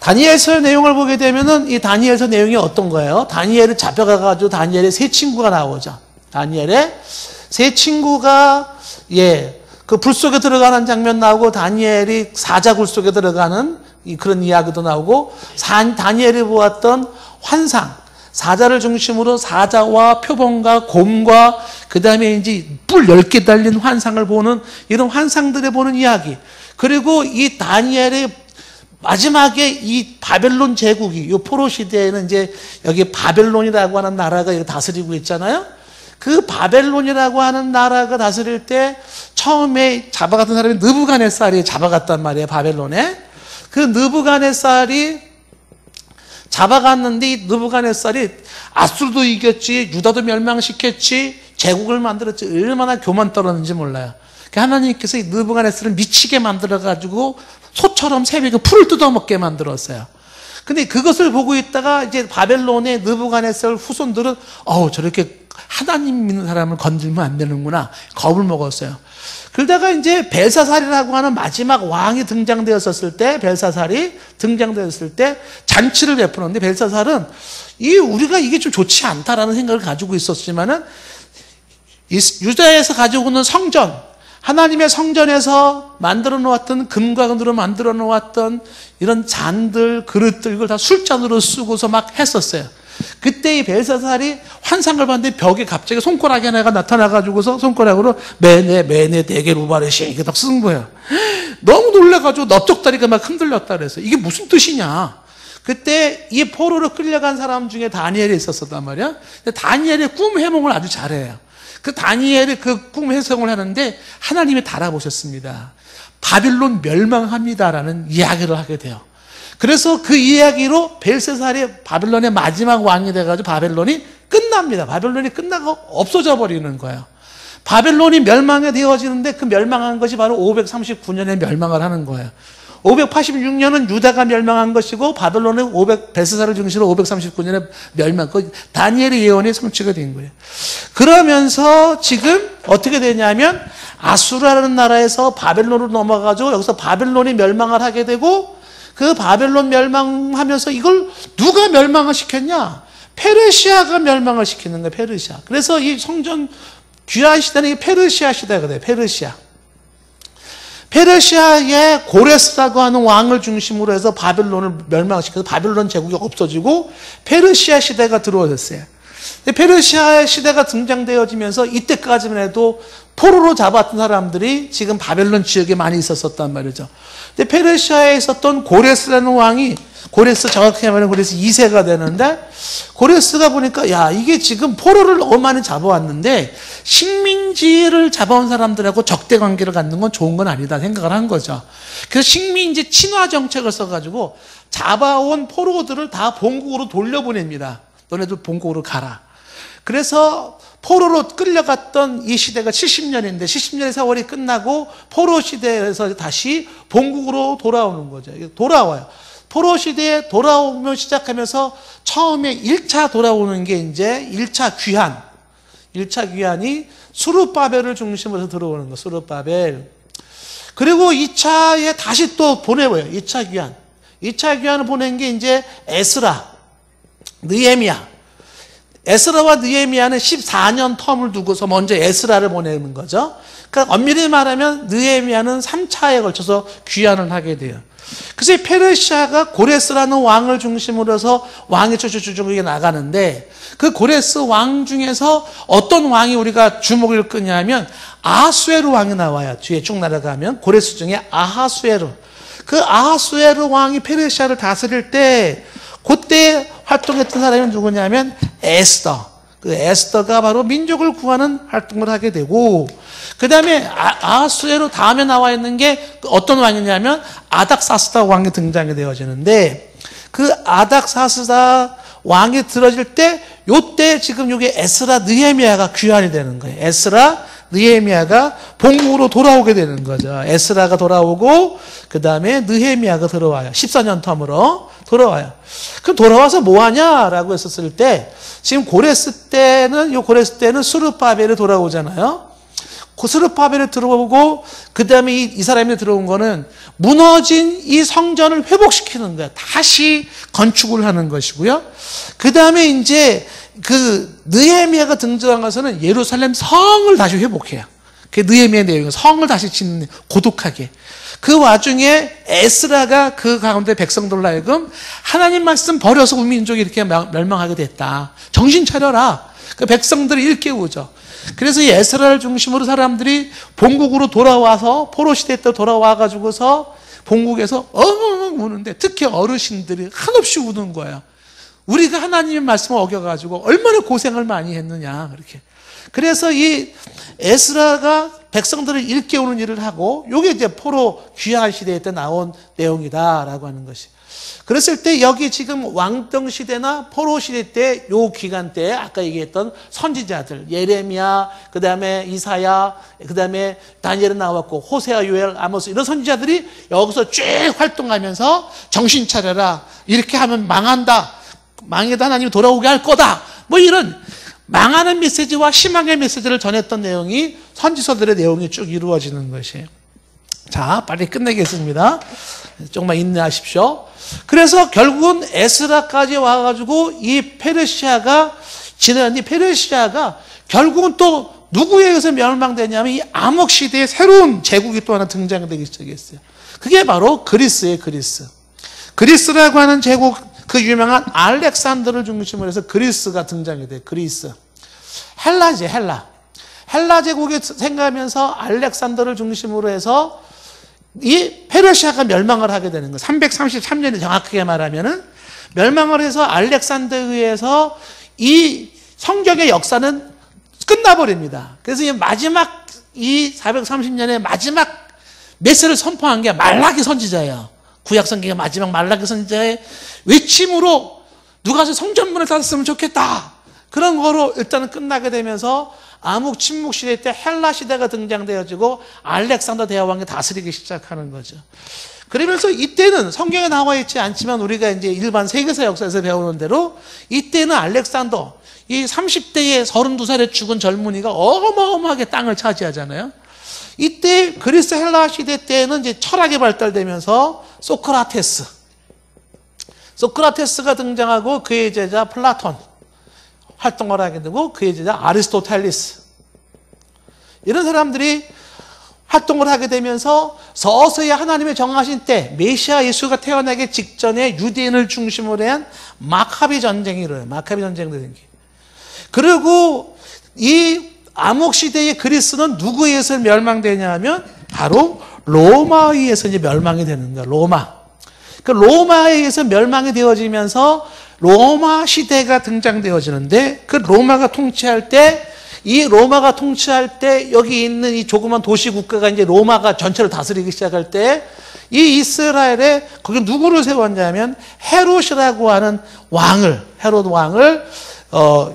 Speaker 1: 다니엘서 내용을 보게 되면은 이 다니엘서 내용이 어떤 거예요? 다니엘을 잡혀가가지고 다니엘의 세 친구가 나오죠. 다니엘의 세 친구가 그 불 속에 들어가는 장면 나오고 다니엘이 사자굴 속에 들어가는 그런 이야기도 나오고 다니엘이 보았던 환상, 사자를 중심으로 사자와 표범과 곰과 그 다음에 이제 뿔 10개 달린 환상을 보는 이런 환상들을 보는 이야기. 그리고 이 다니엘의 마지막에 이 바벨론 제국이 이 포로 시대에는 이제 여기 바벨론이라고 하는 나라가 다스리고 있잖아요. 그 바벨론이라고 하는 나라가 다스릴 때 처음에 잡아갔던 사람이 느부갓네살이 잡아갔단 말이에요. 바벨론에. 그 느부갓네살이 잡아갔는데 이 느부갓네살이 아수르도 이겼지 유다도 멸망시켰지 제국을 만들었지 얼마나 교만 떨었는지 몰라요. 하나님께서 이 느부갓네살을 미치게 만들어가지고 소처럼 새벽에 풀을 뜯어먹게 만들었어요. 근데 그것을 보고 있다가 이제 바벨론의 느부갓네살 후손들은 저렇게 하나님 믿는 사람을 건들면 안 되는구나 겁을 먹었어요. 그러다가 이제 벨사살이라고 하는 마지막 왕이 등장되었을 때 벨사살이 등장되었을 때 잔치를 베푸는데 벨사살은 우리가 이게 좀 좋지 않다라는 생각을 가지고 있었지만은 유다에서 가지고 오는 성전, 하나님의 성전에서 만들어 놓았던 금과 금으로 만들어 놓았던 이런 잔들, 그릇들, 이걸 다 술잔으로 쓰고서 막 했었어요. 그때 이 벨사살이 환상을 봤는데 벽에 갑자기 손가락이 하나가 나타나가지고서 손가락으로 매네 네게 루바레시 이게 딱 쓴 거예요. 너무 놀라가지고 넓적다리가 막 흔들렸다 그랬어요. 이게 무슨 뜻이냐? 그때 이 포로로 끌려간 사람 중에 다니엘이 있었단 말이야. 다니엘이 꿈 해몽을 아주 잘해요. 그 다니엘이 그 꿈 해석을 하는데 하나님이 달아보셨습니다. 바빌론 멸망합니다라는 이야기를 하게 돼요. 그래서 그 이야기로 벨사살이 바빌론의 마지막 왕이 돼가지고 바빌론이 끝납니다. 바빌론이 끝나고 없어져 버리는 거예요. 바빌론이 멸망이 되어지는데 그 멸망한 것이 바로 539년에 멸망을 하는 거예요. 586년은 유다가 멸망한 것이고 바벨론은 벨사살을 중심으로 539년에 멸망. 그 다니엘의 예언이 성취가 된 거예요. 그러면서 지금 어떻게 되냐면 아수라라는 나라에서 바벨론으로 넘어가가지고 여기서 바벨론이 멸망을 하게 되고 그 바벨론 멸망하면서 이걸 누가 멸망을 시켰냐? 페르시아가 멸망을 시키는 거예요. 페르시아. 그래서 이 성전 귀한 시대는 페르시아 시대가 돼요. 페르시아의 고레스라고 하는 왕을 중심으로 해서 바벨론을 멸망시켜서 바벨론 제국이 없어지고 페르시아 시대가 들어왔어요. 페르시아 시대가 등장되어지면서 이때까지만 해도 포로로 잡았던 사람들이 지금 바벨론 지역에 많이 있었단 말이죠. 근데 페르시아에 있었던 고레스라는 왕이, 고레스 정확히 하면 고레스 2세가 되는데, 고레스가 보니까 야 이게 지금 포로를 너무 많이 잡아왔는데 식민지를 잡아온 사람들하고 적대 관계를 갖는 건 좋은 건 아니다 생각을 한 거죠. 그래서 식민지 친화 정책을 써가지고 잡아온 포로들을 다 본국으로 돌려보냅니다. 너네들 본국으로 가라. 그래서 포로로 끌려갔던 이 시대가 70년인데 70년의 세월이 끝나고 포로 시대에서 다시 본국으로 돌아오는 거죠. 돌아와요. 포로 시대에 돌아오면 시작하면서 처음에 1차 돌아오는 게 이제 1차 귀환. 1차 귀환이 수르바벨을 중심으로 들어오는 거, 수르바벨. 그리고 2차에 다시 또 보내워요. 2차 귀환. 2차 귀환을 보낸 게 이제 에스라, 느헤미야. 에스라와 느헤미야는 14년 텀을 두고서 먼저 에스라를 보내는 거죠. 그러니까 엄밀히 말하면 느헤미야는 3차에 걸쳐서 귀환을 하게 돼요. 그래서 페르시아가 고레스라는 왕을 중심으로 해서 왕이 쭉쭉쭉 나가는데 그 고레스 왕 중에서 어떤 왕이 우리가 주목을 끄냐면 아하수에르 왕이 나와요. 뒤에 쭉 날아가면 고레스 중에 아하수에르. 그 아하수에르 왕이 페르시아를 다스릴 때 그때 활동했던 사람이 누구냐면 에스더. 그 에스더가 바로 민족을 구하는 활동을 하게 되고, 그 다음에 아하수에르 다음에 나와 있는 게 어떤 왕이냐면 아닥사스다 왕이 등장이 되어지는데, 그 아닥사스다 왕이 들어질 때 요때 지금 요게 에스라 느헤미야가 귀환이 되는 거예요. 에스라 느헤미야가 본국으로 돌아오게 되는 거죠. 에스라가 돌아오고 그 다음에 느헤미야가 들어와요. 14년 텀으로 돌아와요. 그럼 돌아와서 뭐 하냐라고 했었을 때 지금 고레스 때는 수르바벨이 돌아오잖아요. 그 수르바벨이 들어오고 그 다음에 이 사람이 들어온 거는 무너진 이 성전을 회복시키는 거예요. 다시 건축을 하는 것이고요. 그 다음에 이제 그 느헤미야가 등장한 것은 예루살렘 성을 다시 회복해요. 그게 느헤미야의 내용이에요. 성을 다시 짓는, 고독하게. 그 와중에 에스라가 그 가운데 백성들로 하여금 하나님 말씀 버려서 우리 민족이 이렇게 멸망하게 됐다. 정신 차려라. 그 백성들을 일깨우죠. 그래서 이 에스라를 중심으로 사람들이 본국으로 돌아와서 포로 시대 때 돌아와가지고서 본국에서 엉엉 우는데 특히 어르신들이 한없이 우는 거예요. 우리가 하나님의 말씀을 어겨가지고 얼마나 고생을 많이 했느냐 그렇게. 그래서 이 에스라가 백성들을 일깨우는 일을 하고 이게 이제 포로 귀환 시대 때 나온 내용이다라고 하는 것이. 그랬을 때 여기 지금 왕정 시대나 포로 시대 때 요 기간 때 아까 얘기했던 선지자들 예레미야, 그 다음에 이사야, 그 다음에 다니엘은 나왔고 호세아, 요엘, 아모스 이런 선지자들이 여기서 쭉 활동하면서 정신 차려라. 이렇게 하면 망한다. 망해도 하나님이 돌아오게 할 거다. 뭐 이런 망하는 메시지와 희망의 메시지를 전했던 내용이 선지서들의 내용이 쭉 이루어지는 것이에요. 자, 빨리 끝내겠습니다. 조금만 인내하십시오. 그래서 결국은 에스라까지 와가지고 이 페르시아가 지나니 페르시아가 결국은 또 누구에 의해서 멸망되냐면 이 암흑 시대의 새로운 제국이 또 하나 등장되기 시작했어요. 그게 바로 그리스예요. 그리스라고 하는 제국, 그 유명한 알렉산더를 중심으로 해서 그리스가 등장이 돼요. 그리스. 헬라지, 헬라 제국이 생각하면서 알렉산더를 중심으로 해서 이 페르시아가 멸망을 하게 되는 거예요. 333년에 정확하게 말하면은 멸망을 해서 알렉산더에 의해서 이 성경의 역사는 끝나버립니다. 그래서 이 마지막, 이 430년의 마지막 메시지를 선포한 게 말라기 선지자예요. 구약 성경의 마지막 말라기 선지자의 외침으로 누가 성전문을 닫았으면 좋겠다. 그런 거로 일단은 끝나게 되면서 암흑 침묵 시대 때 헬라 시대가 등장되어지고 알렉산더 대왕이 다스리기 시작하는 거죠. 그러면서 이때는 성경에 나와 있지 않지만 우리가 이제 일반 세계사 역사에서 배우는 대로 이때는 알렉산더, 이 30대에 32살에 죽은 젊은이가 어마어마하게 땅을 차지하잖아요. 이때 그리스 헬라 시대 때는 이제 철학이 발달되면서 소크라테스가 등장하고 그의 제자 플라톤 활동을 하게 되고 그의 제자 아리스토텔레스 이런 사람들이 활동을 하게 되면서 서서히 하나님의 정하신 때 메시아 예수가 태어나기 직전에 유대인을 중심으로 한 마카비 전쟁이 일어나요. 마카비 전쟁도 생기. 그리고 이 암흑 시대의 그리스는 누구에 의해서 멸망되냐 하면 바로 로마에 의해서 이제 멸망이 되는 거야. 그 로마에 의해서 멸망이 되어지면서 로마 시대가 등장되어지는데 그 로마가 통치할 때 여기 있는 이 조그만 도시 국가가 이제 로마가 전체를 다스리기 시작할 때 이 이스라엘에 거기 누구를 세웠냐면 헤롯이라고 하는 헤롯 왕을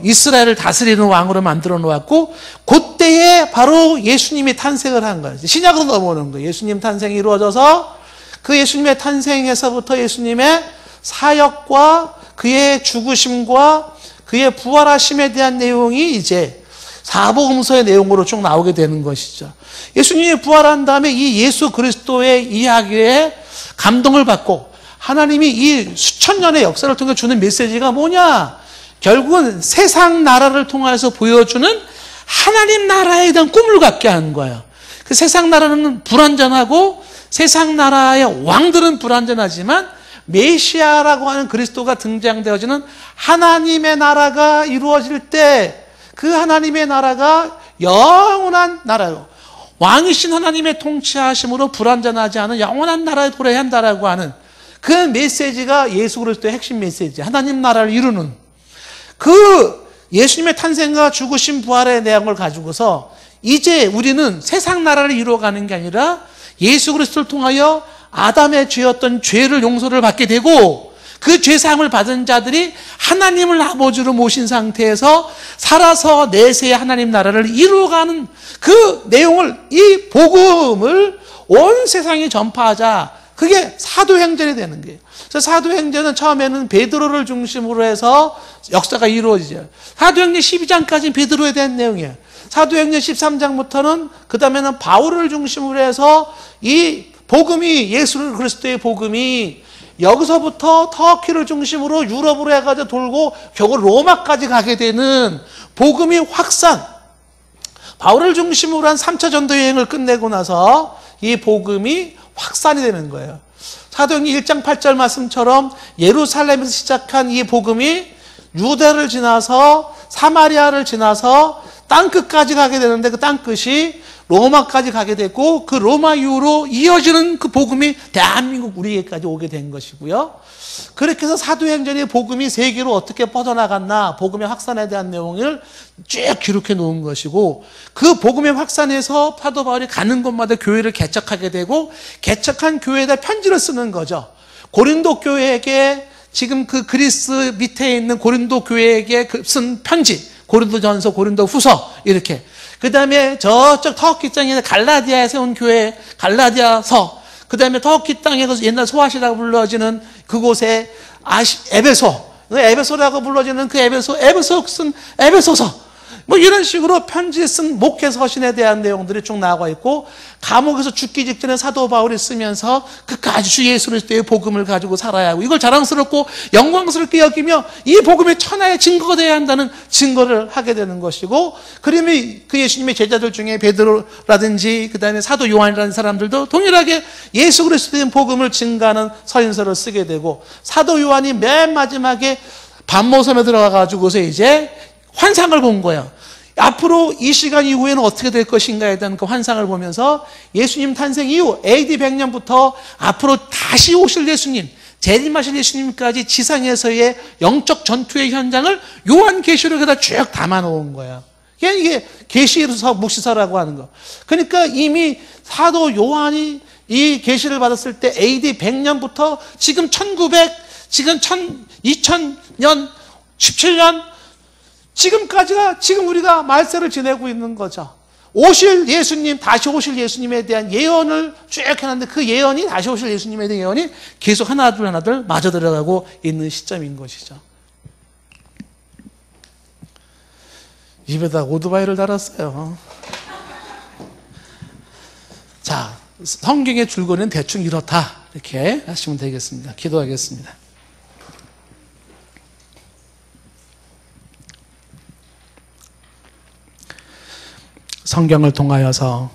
Speaker 1: 이스라엘을 다스리는 왕으로 만들어 놓았고 그때에 바로 예수님이 탄생을 한 거예요. 신약으로 넘어오는 거예요. 예수님 탄생이 이루어져서 그 예수님의 탄생에서부터 예수님의 사역과 그의 죽으심과 그의 부활하심에 대한 내용이 이제 사복음서의 내용으로 쭉 나오게 되는 것이죠. 예수님이 부활한 다음에 이 예수 그리스도의 이야기에 감동을 받고 하나님이 이 수천 년의 역사를 통해 주는 메시지가 뭐냐? 결국은 세상 나라를 통해서 보여주는 하나님 나라에 대한 꿈을 갖게 하는 거예요. 그 세상 나라는 불완전하고 세상 나라의 왕들은 불완전하지만 메시아라고 하는 그리스도가 등장되어지는 하나님의 나라가 이루어질 때 그 하나님의 나라가 영원한 나라요. 왕이신 하나님의 통치하심으로 불완전하지 않은 영원한 나라에 도래해야 한다라고 하는 그 메시지가 예수 그리스도의 핵심 메시지, 하나님 나라를 이루는 그 예수님의 탄생과 죽으심 부활의 내용을 가지고서 이제 우리는 세상 나라를 이루어가는 게 아니라 예수 그리스도를 통하여 아담의 죄였던 죄를 용서를 받게 되고 그 죄사함을 받은 자들이 하나님을 아버지로 모신 상태에서 살아서 내세의 하나님 나라를 이루어가는 그 내용을, 이 복음을 온 세상에 전파하자. 그게 사도행전이 되는 거예요. 그래서 사도행전은 처음에는 베드로를 중심으로 해서 역사가 이루어지죠. 사도행전 12장까지는 베드로에 대한 내용이에요. 사도행전 13장부터는 그 다음에는 바울을 중심으로 해서 이 복음이, 예수 그리스도의 복음이 여기서부터 터키를 중심으로 유럽으로 해가지고 돌고 결국 로마까지 가게 되는 복음이 확산. 바울을 중심으로 한 3차 전도 여행을 끝내고 나서 이 복음이 확산이 되는 거예요. 사도행전 1장 8절 말씀처럼 예루살렘에서 시작한 이 복음이 유대를 지나서 사마리아를 지나서 땅끝까지 가게 되는데 그 땅끝이 로마까지 가게 되고 그 로마 이후로 이어지는 그 복음이 대한민국 우리에게까지 오게 된 것이고요. 그렇게 해서 사도행전의 복음이 세계로 어떻게 뻗어나갔나, 복음의 확산에 대한 내용을 쭉 기록해 놓은 것이고 그 복음의 확산에서 사도 바울이 가는 곳마다 교회를 개척하게 되고 개척한 교회에다 편지를 쓰는 거죠. 고린도 교회에게 지금 그 그리스 밑에 있는 고린도 교회에게 쓴 편지, 고린도전서, 고린도후서 이렇게. 그 다음에 저쪽 터키 땅에 갈라디아에 세운 교회 갈라디아서, 그 다음에 터키 땅에서 옛날 소아시라고 불러지는 그곳에 에베소라고 불러지는 그 에베소 쓴 에베소서, 뭐 이런 식으로 편지에 쓴 목회 서신에 대한 내용들이 쭉 나와 있고, 감옥에서 죽기 직전에 사도 바울이 쓰면서 끝까지 주 예수 그리스도의 복음을 가지고 살아야 하고, 이걸 자랑스럽고 영광스럽게 여기며 이 복음의 천하의 증거가 되어야 한다는 증거를 하게 되는 것이고, 그러면 그 예수님의 제자들 중에 베드로라든지 그 다음에 사도 요한이라는 사람들도 동일하게 예수 그리스도의 복음을 증가하는 서신서를 쓰게 되고, 사도 요한이 맨 마지막에 반모섬에 들어가가지고서 이제 환상을 본 거예요. 앞으로 이 시간 이후에는 어떻게 될 것인가에 대한 그 환상을 보면서 예수님 탄생 이후 AD 100년부터 앞으로 다시 오실 예수님, 재림하실 예수님까지 지상에서의 영적 전투의 현장을 요한계시록에다 쭉 담아놓은 거예요. 이게 계시서 묵시서라고 하는 거. 그러니까 이미 사도 요한이 이 계시를 받았을 때 AD 100년부터 지금 2000년, 17년, 지금까지가 지금 우리가 말세를 지내고 있는 거죠. 오실 예수님, 다시 오실 예수님에 대한 예언을 쭉 해놨는데, 그 예언이, 다시 오실 예수님에 대한 예언이 계속 하나둘 맞아 들어가고 있는 시점인 것이죠. 입에다 오토바이를 달았어요. 자, 성경의 줄거리는 대충 이렇다, 이렇게 하시면 되겠습니다. 기도하겠습니다. 성경을 통하여서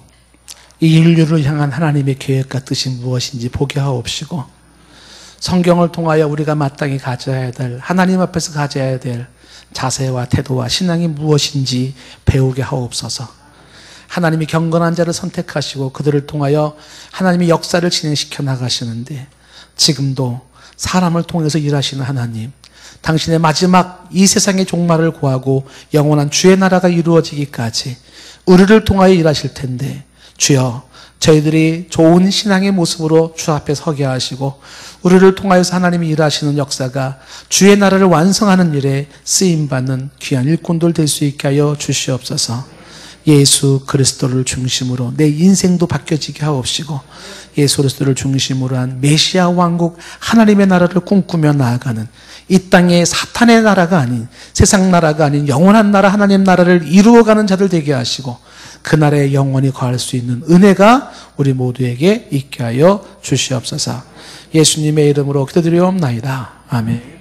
Speaker 1: 이 인류를 향한 하나님의 계획과 뜻이 무엇인지 보게 하옵시고, 성경을 통하여 우리가 마땅히 가져야 될, 하나님 앞에서 가져야 될 자세와 태도와 신앙이 무엇인지 배우게 하옵소서. 하나님이 경건한 자를 선택하시고 그들을 통하여 하나님의 역사를 진행시켜 나가시는데, 지금도 사람을 통해서 일하시는 하나님, 당신의 마지막 이 세상의 종말을 구하고 영원한 주의 나라가 이루어지기까지 우리를 통하여 일하실 텐데, 주여, 저희들이 좋은 신앙의 모습으로 주 앞에 서게 하시고 우리를 통하여서 하나님이 일하시는 역사가 주의 나라를 완성하는 일에 쓰임받는 귀한 일꾼들 될 수 있게 하여 주시옵소서. 예수 그리스도를 중심으로 내 인생도 바뀌어지게 하옵시고, 예수 그리스도를 중심으로 한 메시아 왕국 하나님의 나라를 꿈꾸며 나아가는, 이 땅의 사탄의 나라가 아닌, 세상 나라가 아닌 영원한 나라 하나님 나라를 이루어가는 자들 되게 하시고, 그날에 영원히 거할 수 있는 은혜가 우리 모두에게 있게 하여 주시옵소서. 예수님의 이름으로 기도드리옵나이다. 아멘.